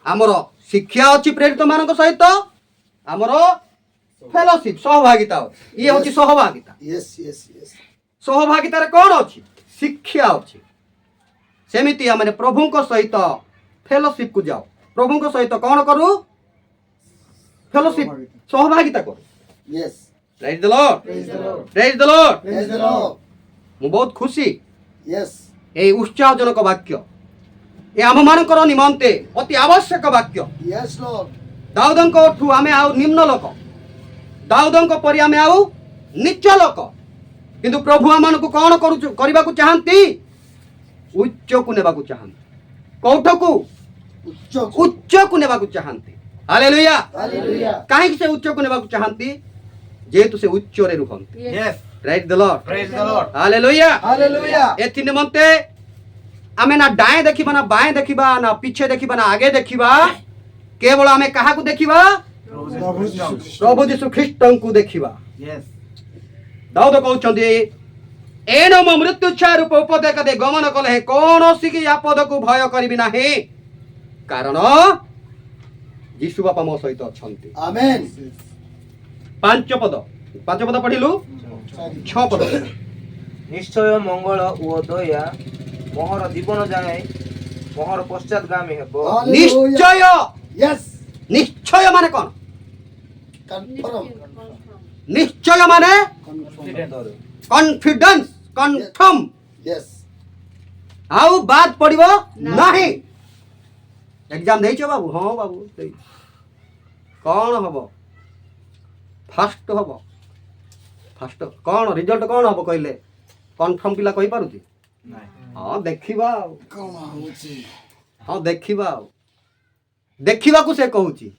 ଆମର ଶିକ୍ଷା ଅଛି ପ୍ରେରିତ ମାନଙ୍କ ସହିତ ଆମର ଫେଲୋସିପ ସହଭାଗିତା ଇଏ ହଉଛି ସହଭାଗିତା ସହଭାଗିତାରେ କଣ ଅଛି ଶିକ୍ଷା ଅଛି ସେମିତି ଆମେ ପ୍ରଭୁଙ୍କ ସହିତ ଫେଲୋସିପ କୁ ଯାଉ ପ୍ରଭୁଙ୍କ ସହିତ କଣ କରୁ ଫେଲୋସିପ ସହଭାଗିତା କରୁ ପ୍ରେଜ୍ ଦ ଲର୍ଡ ମୁଁ ବହୁତ ଖୁସି এই উৎসাহজনক বাক্য এ আমମାନଙ୍କର ନିମନ୍ତେ ଅତି ଆବଶ୍ୟକ ବାକ୍ୟ ଦାଉଦଙ୍କ ଠୁ ଆମେ ଆଉ ନିମ୍ନ ଲୋକ ଦାଉଦଙ୍କ ପରି ଆମେ ଆଉ ନିଚ ଲୋକ କିନ୍ତୁ ପ୍ରଭୁ ଆମମାନଙ୍କୁ କଣ କରିବାକୁ ଚାହାନ୍ତି ଉଚ୍ଚକୁ ନେବାକୁ ଚାହାନ୍ତି କୋଉଠକୁ ଉଚ୍ଚକୁ ନେବାକୁ ଚାହାନ୍ତି ହାଲେଲୁୟା କାହିଁକି ସେ ଉଚ୍ଚକୁ ନେବାକୁ ଚାହାନ୍ତି ଯେହେତୁ ସେ ଉଚ୍ଚରେ ରୁହନ୍ତି Praise the Lord. Hallelujah. एथि निमंते आमे ना दाएं देखिबा ना बाएं देखिबा ना पीछे देखिबा ना आगे देखिबा केवल आमे कहा को देखिबा प्रभु यीशु ख्रीष्टन को देखिबा दाऊद कहउछंदी एनो म मृत्यु छाया रूप उपदेश दे गमन कले हे कोनोसी की आपद को भय करबी नाही कारण यीशु बापा मो सहित अछंती आमेन 5 पद पढ़िलु 6 पद ନିଶ୍ଚୟ ମଙ୍ଗଳ ଓ ଦୟା ମୋହର ଜୀବନ ଯାଏ ମୋହର ପଶ୍ଚାତଗାମୀ ହେବ ନିଶ୍ଚୟ ମାନେ କଣ ନିଶ୍ଚୟ ମାନେ କନଫିଡେନ୍ସ କନଫର୍ମ ଆଉ ବାଦ ପଡିବ ନାହିଁ एग्जाम ଦେଇଛ ବାବୁ ହଁ ବାବୁ କଣ ହବ ଫାଷ୍ଟ ହବ फास्ट कौन रिजल्ट कौन हम कहले कन्फर्म पिला कहि पारुती हां देखिबा हां देखिबा को से कहूची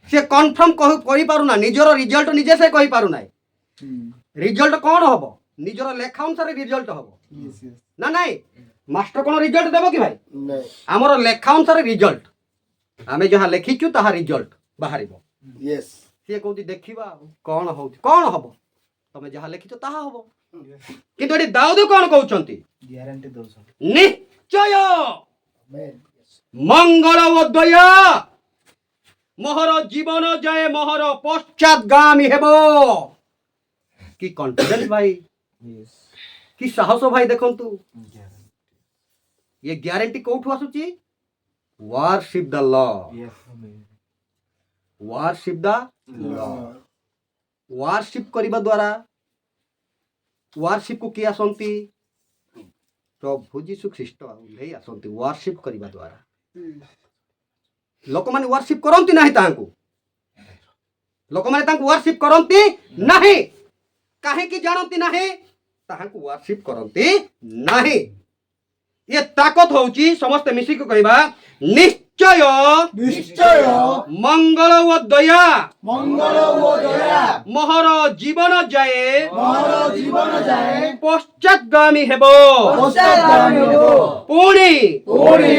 से कन्फर्म कहि पारु ना निजरो रिजल्ट निजे से कहि पारु ना रिजल्ट कौन हबो निजरो लेखा अनुसार रिजल्ट हबो ना नाही मास्टर कोन रिजल्ट देबो कि भाई हमर लेखा अनुसार रिजल्ट आमे जहां लिखिचु ताहा रिजल्ट बाहरिबो यस से कहूती देखिबा कौन होती कौन हबो तमे जहां लिखिछ ताहा हबो किंतु एडी दाऊद कोन कहउछंती ग्यारंटी दउछन निश्चय मंगल व दया मोहर जीवन जाए मोहर पश्चातगामी हेबो की कॉन्फिडेंस भाई की साहस भाई देखंतु ये ग्यारंटी कोठु आसुची worship the Lord worship the Lord worship करिबा द्वारा वार्शिप को किया आसंती प्रभु यीशु ख्रीष्ट ओल्हेई आसंती वार्शिप करिबा द्वारा लोक माने वर्शिप करंती नाही तांको लोक माने तांको वर्शिप करंती नाही काहे कि जानती नाही तांको वर्शिप करंती नाही ये ताकत होउची समस्त मिसी को कहबा निश्चय निश्चय मंगल व दया मंगल ओ दया मोहर जीवन जाए मोर जीवन जाए पश्चातगामी हेबो पश्चातगामी हेबो पुणी पुणी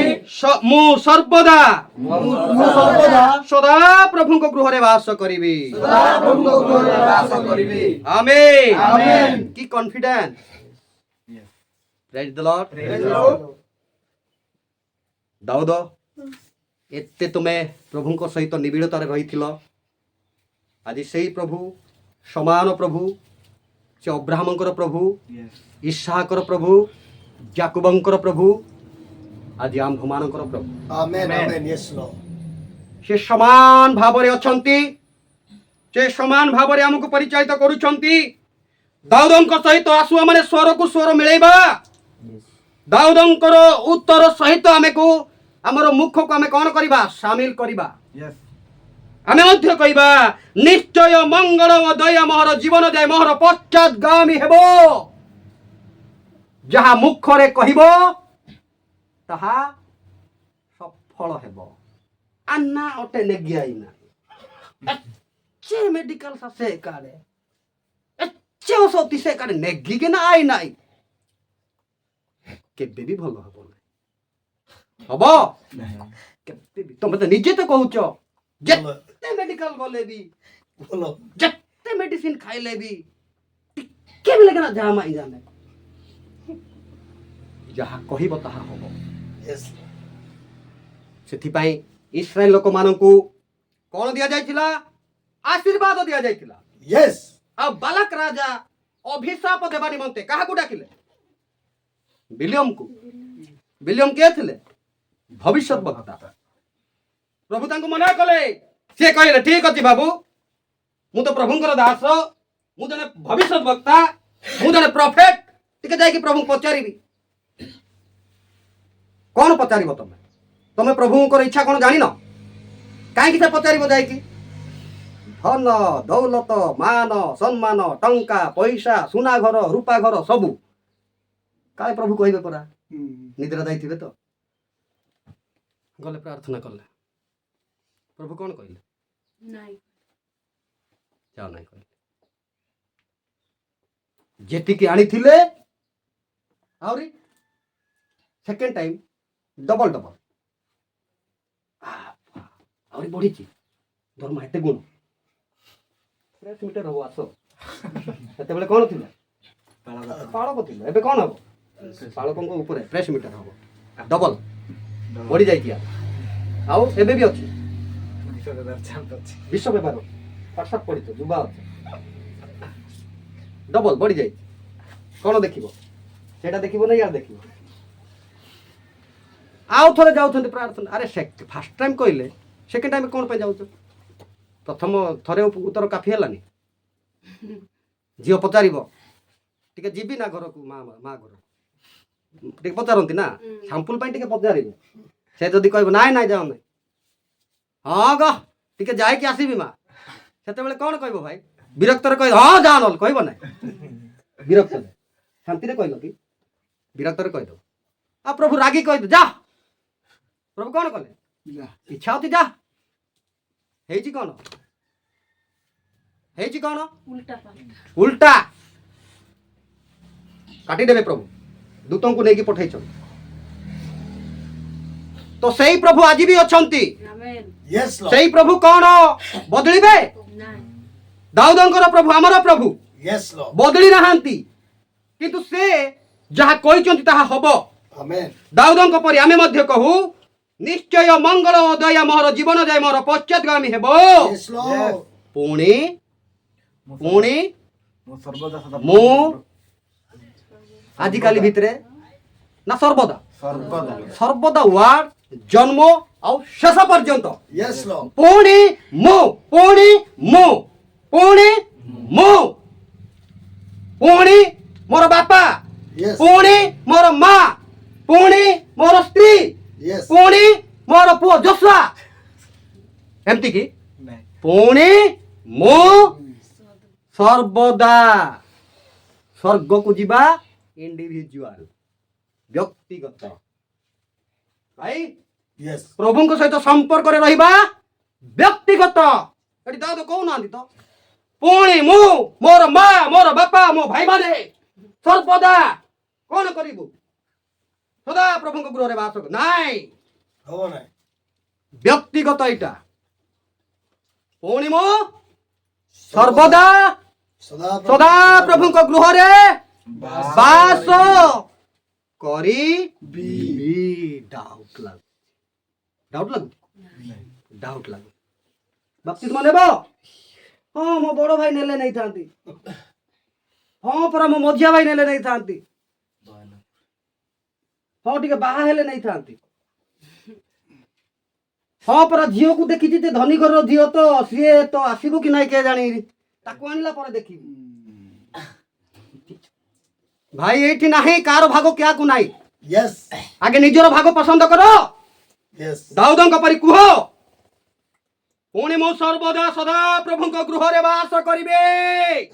मु सर्वदा सर्वदा सदा प्रभु को गृह रे वास करिबी सदा प्रभु गृहरे वास करिबी आमेन आमेन की कॉन्फिडेंस प्रेज द लॉर्ड दाऊद एते तुमे प्रभु को सहित निबिड़तार रही आज से प्रभु समान प्रभु से अब्राहमंकर प्रभु इसहाकर प्रभु याकूबंकर प्रभु आज आम्भमानकर प्रभु आमेन आमेन यस लॉर्ड से समान भाव रे अछंती से समान भाव रे हमको परिचालित करूछंती दाऊदंक सहित आसु माने स्वर को स्वर मिलेबा दाऊदंकर उत्तर सहित आमे को हमर मुख को आमे कोन करिबा शामिल करिबा आमे मध्य कहिबा निश्चय मंगल व दया मोहर जीवन जाय मोहर पश्चातगामी हेबो जहा मुख रे कहिबो ताहा सफल हेबो अन्ना ओटे नेगियाई ना अच्छे मेडिकल सासे कारे अच्छे ओसोती से कारे नेगी के ना आई नाई केबे भी भलो हबो ना हबो केबे भी तुम तो निजे तो कहउछ जत्ते मेडिकल गले भी बोलो जत्ते मेडिसिन खाइले भी टिके भी लगना जाम आई जाने जहा कहिबो ताहा हबो यस सेथि पई इस्राएल लोक मानकू कोन दिया जायतिला आशीर्वाद दिया जायतिला यस आ बालक राजा अभिशाप देबा निमंते काहा को डाकिले विलियम को विलियम के थिले भविष्य वक्ता प्रभु तांको मना कले से कहले ठीक अछि बाबू मु तो प्रभुंकर दास मु जने भविष्य वक्ता मु जने प्रॉफिट टिके जाय कि प्रभु पचारिबी कोन पचारिबो तमे प्रभुंकर इच्छा कोन जानि न काहे कि से पचारिबो जाय कि धन दौलत मान सम्मान टंका पैसा सुना घर रूपा घर सबू काले प्रभु कहबे परा निद्रा जाइथिबे तो गले प्रार्थना करले प्रभु कौन कहले नहीं जाओ नहीं कहले जेतिकी आनी थिले आउरी सेकंड टाइम डबल डबल आउरी बढ़ी छी धर्म हेते गुण प्रेस मीटर हो आसो हेते बेले कोन थिला पाळक थिला एबे कोन हबो पाळकंको ऊपर प्रेस मीटर हबो डबल बढ़ी जाई किया आउ एबे भी अछि विश्व व्यापार पाठशाठ पढ़ी तो युवा अच्छे डबल बढ़ी जाए कौन देखिबो सेटा देखिबो ना यार देखिबो आउ थरे जाउछन्ते प्रार्थना अरे फर्स्ट टाइम कहले सेकंड टाइम कौन पे जाउछ प्रथम थरे उत्तर काफी हलानी झियो पचारिबो टिके जीबी ना घर को माँ घर टिके पचारंती ना सैंपल पाई टिके पचारिबो से जदी कहबो नाय नाय जाओ नाय हाँ ग टिके जाए कि आसीबी माँ सेते बेले कौन कहबो भाई विरक्त रे कह हाँ जा नल कहबो ना विरक्त रे शांति रे कहलो कि विरक्त रे कह दो आ प्रभु रागी कह दो जा प्रभु कौन कहले इच्छा होती जा हेजी कौन उल्टा पाल्टा उल्टा काटी देबे प्रभु दूतों को नेकी पठाई छन तो सही प्रभु आज भी अछंती आमेन यस लॉर्ड सही प्रभु कौन बदलिबे नहीं दाऊदंकर प्रभु हमर प्रभु यस लॉर्ड बदली नाहांती किंतु से जहा कहिचंती ताहा हबो आमेन दाऊदंक परि आमे मध्य कहू निश्चय मंगल ओ दया मोहर जीवन जाय मोहर पश्चातगामी हेबो यस लॉर्ड पुणी पुणी सर्वदा सदा मु आजिकाली भितरे ना सर्वदा सर्वदा सर्वदा वार्ड जन्म और शेष पर्यंत यस लॉर्ड पुणी मु पुणी मु पुणी मु पुणी मोर बापा यस पुणी मोर माँ पुणी मोर स्त्री यस पुणी मोर पुओ जोशुआ एमती कि पुणी मु सर्वदा स्वर्ग को जीवा इंडिविजुअल व्यक्तिगत भाई यस प्रभु सहित संपर्क रे रहिबा व्यक्तिगत एटी दाद कहू ना तो पुणी मु मोर माँ मोर बापा मो भाई माने सर्वदा कौन करिबु सदा प्रभु को गृह रे वास नाई हो ना व्यक्तिगत एटा पुणी मु सर्वदा सदा सदा प्रभु को गृह रे वास करी बी डाउट लागु बपतिस्मा नेबो हाँ मो बड़ भाई नेले नहीं थांती हाँ परा मो मझिया भाई नेले नहीं थांती हाँ टिके बाहा हेले नहीं थांती हाँ परा झील को देखी ते धनी घर झील तो सीए तो आसीबो कि नहीं के जानी ताको आनिला पर देखिबी भाई एठी नाही कार भाग क्या को नाही यस आगे निजर भाग पसंद करो यस दाऊदଙ୍କ परि कुह पुणी मो सर्वदा सदा प्रभु को गृह रे वास करिबे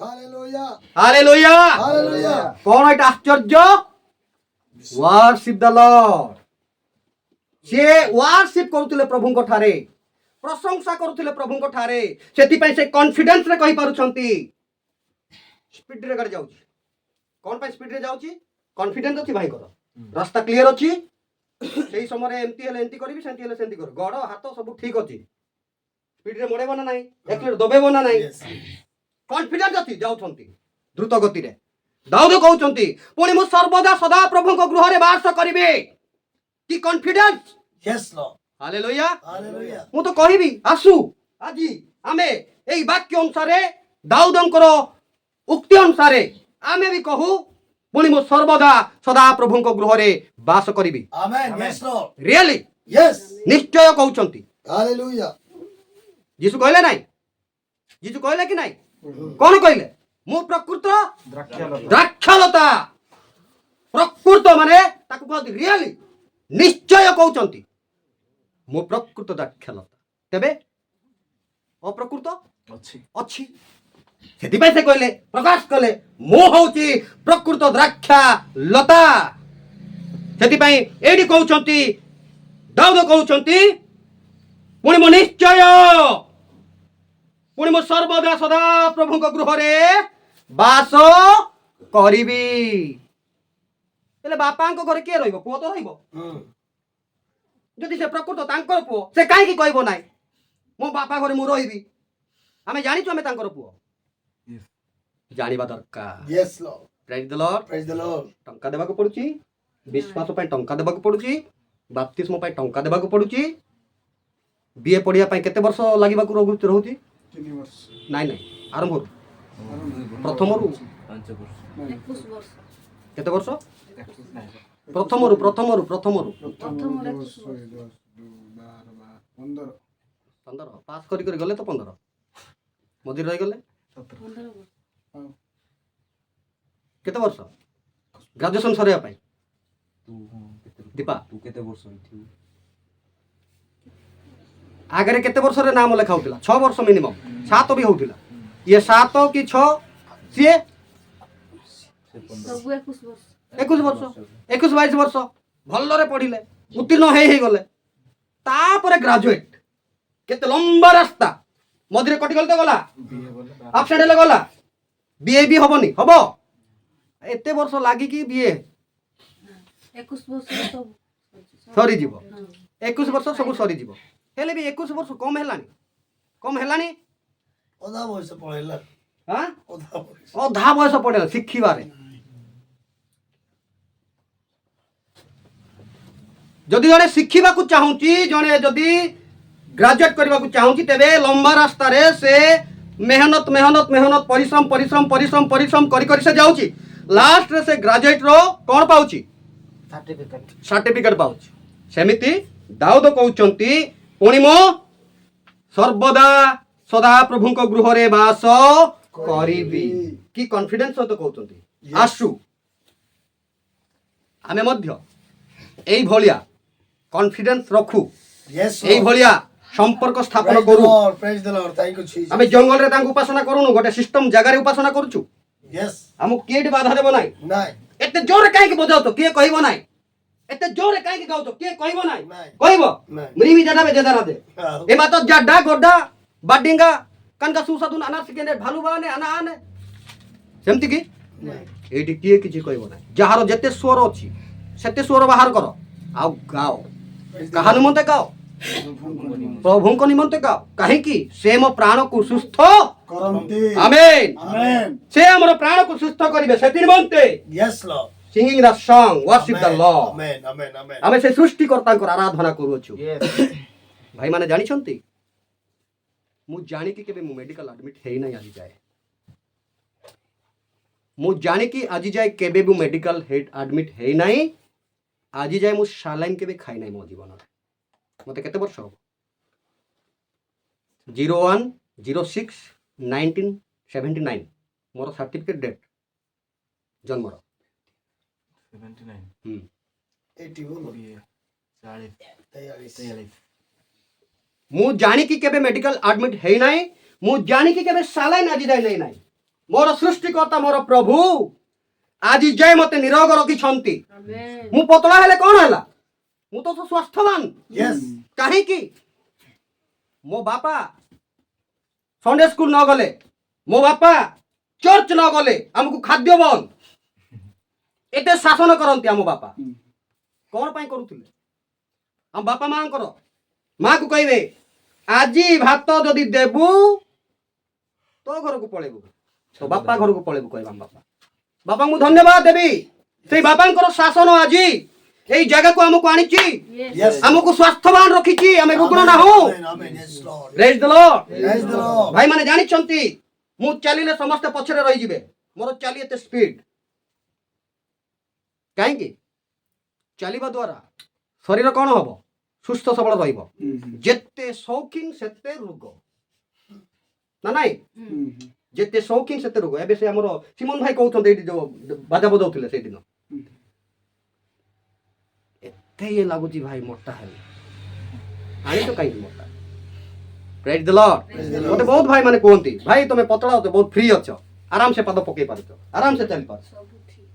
हालेलुया हालेलुया हालेलुया कौन एटा आश्चर्य वर्शिप द लॉर्ड से वर्शिप करूथिले प्रभु को ठारे प्रशंसा करूथिले प्रभु को ठारे सेति पय से कॉन्फिडेंस रे कहि पारुछंती स्पीड रे गाड़ी जाउची कौन पे स्पीड रे जाउची कॉन्फिडेंस अछि भाई कर रास्ता क्लियर अछि सेही समय एमती हेले एमती करबी सेंती हेले सेंती कर गड़ हाथ सब ठीक अछि स्पीड रे मोड़ेबो ना नाही एक्सीलेटर दबेबो ना नाही यस कॉन्फिडेंस अछि जाउछंती द्रुत गति रे दाऊद कहउछंती पुणी मु सर्वदा सदा प्रभु को गृह रे वास करिबे की confidence yes Lord hallelujah hallelujah मु तो कहिबी आसु आजी आमे एई वाक्य अनुसारे दाऊदंकर उक्ति अनुसारे आमे भी कहू पुणी मु सर्वदा सदा प्रभु को गृह रे वास करिबी आमेन यस लॉर्ड रियली यस निश्चय कहउछंती हालेलुया यीशु कहले नाही यीशु कहले कि नाही कोन कहले मु प्रकृत द्राक्षलता प्रकृत माने ताकू कहती रियली निश्चय कहउछंती मु प्रकृत द्राक्षलता तेबे अप्रकृत अछि सेति से कहले प्रकाश कले मु होउची प्रकृत द्राक्षा लता सेति एडी कहउछंती दाऊद कहउछंती पुणी मो निश्चय पुणी मो सर्वदा सदा प्रभु को गृह रे वास करिबी हेले बापांको घरे के रहइबो पुओ तो रहइबो जदि से प्रकृत तांकर पुओ से काहे की कहइबो नाही मो बापा घरे मु रहिबी आमे जानिचो आमे तांकर पुओ जानिबा दरकार yes Lord praise the Lord praise the Lord टंका देबाको पडुची विश्वास पय टंका देबाको पडुची बाप्तिस्म पय टंका देबाको पडुची बीए पढ़िया पय केते वर्ष लागिबाको रहउची 3 वर्ष नाई नाई आरंभ प्रथम रु 21 वर्ष केते वर्ष प्रथम रु 15 पास करी करी गले तो 15 मदिर रही गले 15 वर्ष केते वर्ष ग्रेजुएशन सरिया पय दीपा तू केते वर्ष होइथि आगे केते वर्ष रे नाम लेखा होतिला 6 वर्ष मिनिमम 7 भी होतिला ये 7 की 6 सी सब 21 वर्ष 21 वर्ष 21 22 वर्ष भल्लो रे पढिले उत्तीर्ण हे गले तापर ग्रेजुएट केते लंबा रास्ता मधुरे कटि गल तो गला एब्सेंट ले गला बीए भी हबनी हबो एते वर्ष लागी कि बीए 21 वर्ष सब सरी जीवो 21 वर्ष सब सरी जीवो हेले भी 21 वर्ष कम हेलानी ओदा बयस पळेला हां ओदा बयस अधा बयस पड़ेला शिखिबारे जदि जने शिखिबा को चाहूची जने जदि ग्रेजुएट करबा को चाहूची तेबे लंबा रास्ता रे से मेहनत मेहनत मेहनत परिश्रम परिश्रम परिश्रम परिश्रम करी करी से जाउची लास्ट रे से ग्रेजुएट रो कोन पाउची सर्टिफिकेट पाउची सेमिति दाऊद कहउचंती पुणी मो सर्वदा सदा प्रभु को गृह रे वास करिबी की कॉन्फिडेंस तो कहउचंती आसु आमे मध्य एई भलिया कॉन्फिडेंस रखू यस एई भलिया সম্পর্ক স্থাপন Praise the করু Lord. Praise the Lord. Thank you, Jesus. আমি জঙ্গলরে তাଙ୍କୁ উপাসনা করুনু গোটে সিস্টম জায়গাରେ উপাসনা করুଛୁ Yes. ଆମକୁ କିଏ ଏଠି ବାଧା ଦେବ ନାହିଁ Nine. ଏତେ ଜୋରରେ କାହିଁକି ବଜାଉଛ କିଏ କହିବ ନାହିଁ ଏତେ ଜୋରରେ କାହିଁକି ଗାଉଛ କିଏ କହିବ ନାହିଁ ନାଇଁ। କହିବ ନାଇଁ। ମରିମି ଜାଡା ବେଜେଦାରା ଦେ Oh. ଏ ମାତ ଜାଡା ଗୋଡା ବାଡିଙ୍ଗା କାନକା ସୁସାଦୁନ ଆନା ସିକେନେ ଭାଲୁ ବାନେ ଆନା ଆନେ ସେମିତି କି ଏଇଠି କିଏ କିଛି କହିବ ନାହିଁ ଯାହାର ଯେତେ ସ୍ୱର ଅଛି ସେତେ ସ୍ୱର ବାହାର କର ଆଉ ଗାଅ କାହା ନିମନ୍ତେ ଗାଅ ପ୍ରଭୁଙ୍କ ନିମନ୍ତେ ଗାଅ କାହିଁକି ସେ ମୋ ପ୍ରାଣକୁ ସୁସ୍ଥ କରନ୍ତି ଆମେନ୍ ଆମେନ୍ ସେ ଆମର ପ୍ରାଣକୁ ସୁସ୍ଥ କରିବେ ସେଥି ନିମନ୍ତେ Yes, Lord. ସିଙ୍ଗିଂ ଦ ସଙ୍ଗ ୱାର୍ସିପ ଦ Amen. Lord Amen. Amen. Amen. ଆମେ ସେ ସୃଷ୍ଟିକର୍ତ୍ତାଙ୍କର ଆରାଧନା କରୁଅଛୁ Yes. ଭାଇମାନେ ଜାଣିଛନ୍ତି ମୁଁ ଜାଣିକି କେବେ ମୁଁ ମେଡିକାଲ ଆଡମିଟ୍ ହେଇନାହିଁ ଆଜି ଯାଏ ମୁଁ ଜାଣିକି ଆଜି ଯାଏ କେବେ ବି ମେଡିକାଲ ଆଡମିଟ୍ ହେଇନାହିଁ ଆଜି ଯାଏ ମୁଁ ସାଲାଇନ୍ କେବେ ଖାଇନାହିଁ ମୋ ଜୀବନରେ ମୋତେ କେତେ ବର୍ଷ ହବ 01/06/1979 ମୋର ସାର୍ଟିଫିକେଟ ଡେଟ୍ ଜନ୍ମର 79 80 बोलो। 40 43। 43 ମୁଁ ଜାଣିକି କେବେ ମେଡିକାଲ ଆଡମିଟ୍ ହେଇନାହିଁ ମୁଁ ଜାଣିକି କେବେ ସାଲାଇନ୍ ଆଜି ଯାଏ ନେଇନାହିଁ ମୋର ସୃଷ୍ଟିକର୍ତ୍ତା ମୋର ପ୍ରଭୁ ଆଜି ଯାଏ ମୋତେ ନିରୋଗ ରଖିଛନ୍ତି Amen. ମୁଁ ପତଳା ହେଲେ କ'ଣ ହେଲା ମୁଁ ତ ସ୍ୱାସ୍ଥ୍ୟବାନ Yes. କାହିଁକି ମୋ ବାପା ସଣ୍ଡେ ସ୍କୁଲ ନ ଗଲେ ମୋ ବାପା ଚର୍ଚ୍ଚ ନ ଗଲେ ଆମକୁ ଖାଦ୍ୟ ବନ୍ଦ ଏତେ ଶାସନ କରନ୍ତି ଆମ ବାପା କ'ଣ ପାଇଁ କରୁଥିଲେ ଆମ ବାପା ମାଆଙ୍କର ମାଆକୁ କହିବେ ଆଜି ଭାତ ଯଦି ଦେବୁ ତୋ ଘରକୁ ପଳେଇବୁ ତୋ ବାପା ଘରକୁ ପଳେଇବୁ କହିବା ଆମ ବାପା ବାପାଙ୍କୁ ଧନ୍ୟବାଦ ଦେବି ସେଇ ବାପାଙ୍କର ଶାସନ ଆଜି ଏଇ ଜାଗାକୁ ଆମକୁ ଆଣିଛି Yes. ଆମକୁ ସ୍ୱାସ୍ଥ୍ୟବାନ ରଖିଛି ଆମେ ରୁଗ୍ଣ ନାହୁଁ Amen. Amen. Yes, Lord. ପ୍ରେଜ୍ ଦ ଲର୍ଡ Praise the Lord. ଭାଇମାନେ ଜାଣିଛନ୍ତି ମୁଁ ଚାଲିଲେ ସମସ୍ତେ ପଛରେ ରହିଯିବେ ମୋର ଚାଲି ଏତେ ସ୍ପିଡ୍ କାହିଁକି ଚାଲିବା ଦ୍ୱାରା ଶରୀର କ'ଣ ହବ ସୁସ୍ଥ ସବଳ ରହିବ ଯେତେ ସୌଖିନ ସେତେ ରୋଗ ନା ନାଇଁ ଯେତେ ସୌଖିନ ସେତେ ରୋଗ ଏବେ ସେ ଆମର ସିମନ ଭାଇ କହୁଛନ୍ତି ଏଇଠି ଯୋଉ ବାଜା ବଜାଉଥିଲେ ସେଇଦିନ ଏତେ ଇଏ ଲାଗୁଛି ଭାଇ ମୋଟା ହେଲେ ଆଣିଛ କାହିଁକି ମୋଟା ପ୍ରେଜ୍ ଦ ଲର୍ଡ ମୋତେ ବହୁତ ଭାଇ ମାନେ କୁହନ୍ତି ଭାଇ ତମେ ପତଳା ଅଛ ବହୁତ ଫ୍ରି ଅଛ ଆରାମସେ ପାଦ ପକେଇ ପାରୁଛ ଆରାମସେ ଚାଲି ପାରୁଛ ସବୁ ଠିକ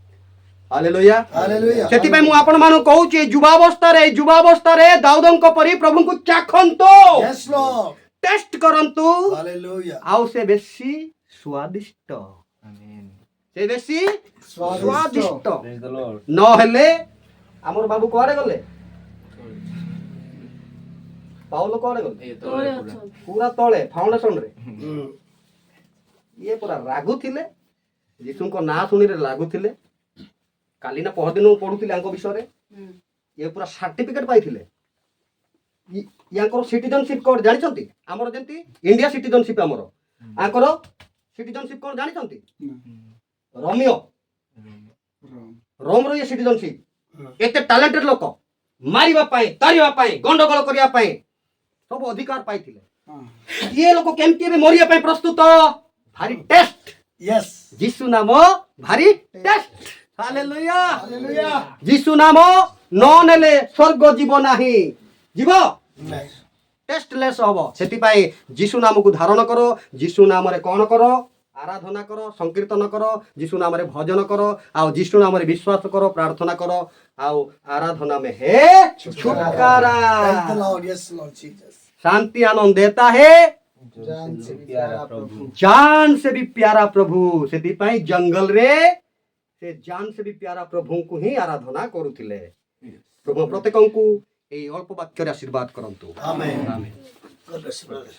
ହାଲେଲୁୟା Hallelujah. ସେଥିପାଇଁ ମୁଁ ଆପଣମାନଙ୍କୁ କହୁଛି ଏଇ ଯୁବାବସ୍ଥାରେ ଦାଉଦଙ୍କ ପରି ପ୍ରଭୁଙ୍କୁ ଚାଖନ୍ତୁ Yes, Lord. ଟେଷ୍ଟ କରନ୍ତୁ Hallelujah. ଆଉ ସେ ବେଶୀ ସ୍ୱାଦିଷ୍ଟ Amen. ସେ ବେଶୀ ସ୍ୱାଦିଷ୍ଟ। ସ୍ୱାଦିଷ୍ଟ Praise the Lord. ନହେଲେ ଆମର ବାବୁ କୁଆଡେ ଗଲେ ପାଉଲ କୁଆଡେ ଗଲେ ତଳେ ଅଛନ୍ତି ପୁରା ତଳେ ଫାଉଣ୍ଡେସନ ରେ Mm. ଇଏ ପୁରା ରାଗୁଥିଲେ ଯୀଶୁଙ୍କ ନାଁ ଶୁଣିରେ ଲାଗୁଥିଲେ କାଲି ନା ପହରଦିନ ମୁଁ ପଢୁଥିଲି ଆଙ୍କ ବିଷୟରେ ହୁଁ। ଇଏ ପୁରା ସାର୍ଟିଫିକେଟ ପାଇଥିଲେ ୟାଙ୍କର ସିଟିଜନସିପ୍ କୋड ଜାଣିଛନ୍ତି ଆମର ଯେମିତି ଇଣ୍ଡିଆ ସିଟିଜନସିପ୍ ଆମର ଆଙ୍କର ସିଟିଜନସିପ୍ କୋड ଜାଣିଛନ୍ତି ରୋମିଓ ରୋମର ଇଏ ସିଟିଜନସିପ୍ ଏତେ ଟ୍ୟାଲେଣ୍ଟେଡ ଲୋକ ମାରିବା ପାଇଁ ତାରିବା ପାଇଁ ଗଣ୍ଡଗୋଳ କରିବା ପାଇଁ ସବୁ ଅଧିକାର ପାଇଥିଲେ ଇଏ ଲୋକ କେମିତି ଏବେ ମରିବା ପାଇଁ ପ୍ରସ୍ତୁତ ଭାରି ଟେଷ୍ଟ Yes. ଯୀଶୁ ନାମ ଭାରି ଟେଷ୍ଟ ହାଲେଲୁୟା Hallelujah. ଯୀଶୁ ନାମ ନ ନେଲେ ସ୍ୱର୍ଗ ଯିବ ନାହିଁ ଯିବ Amen. ଟେଷ୍ଟଲେସ୍ ହବ ସେଥିପାଇଁ ଯୀଶୁ ନାମକୁ ଧାରଣ କର ଯୀଶୁ ନାମରେ କ'ଣ କର ଆରାଧନା କର ସଂକୀର୍ତ୍ତନ କର ଯୀଶୁ ନାମରେ ଭଜନ କର ଆଉ ଯୀଶୁ ନାମରେ ବିଶ୍ୱାସ କର ପ୍ରାର୍ଥନା କର ଆଉ ଆରାଧନା ମେ ହେ ଛୁଟକାରା Praise the Lord. Yes, Lord Jesus. शांति आनंद देता है जान से भी प्यारा प्रभु जान से भी प्यारा प्रभु ସେଥିପାଇଁ ଜଙ୍ଗଲ ରେ ସେ ଜାନ ସେ ବି ପ୍ୟାରା ପ୍ରଭୁଙ୍କୁ ହିଁ ଆରାଧନା କରୁଥିଲେ ପ୍ରଭୁ ପ୍ରତ୍ୟେକଙ୍କୁ ଏଇ ଅଳ୍ପ ବାକ୍ୟରେ ଆଶୀର୍ବାଦ କରନ୍ତୁ Amen. Amen God bless you, brother.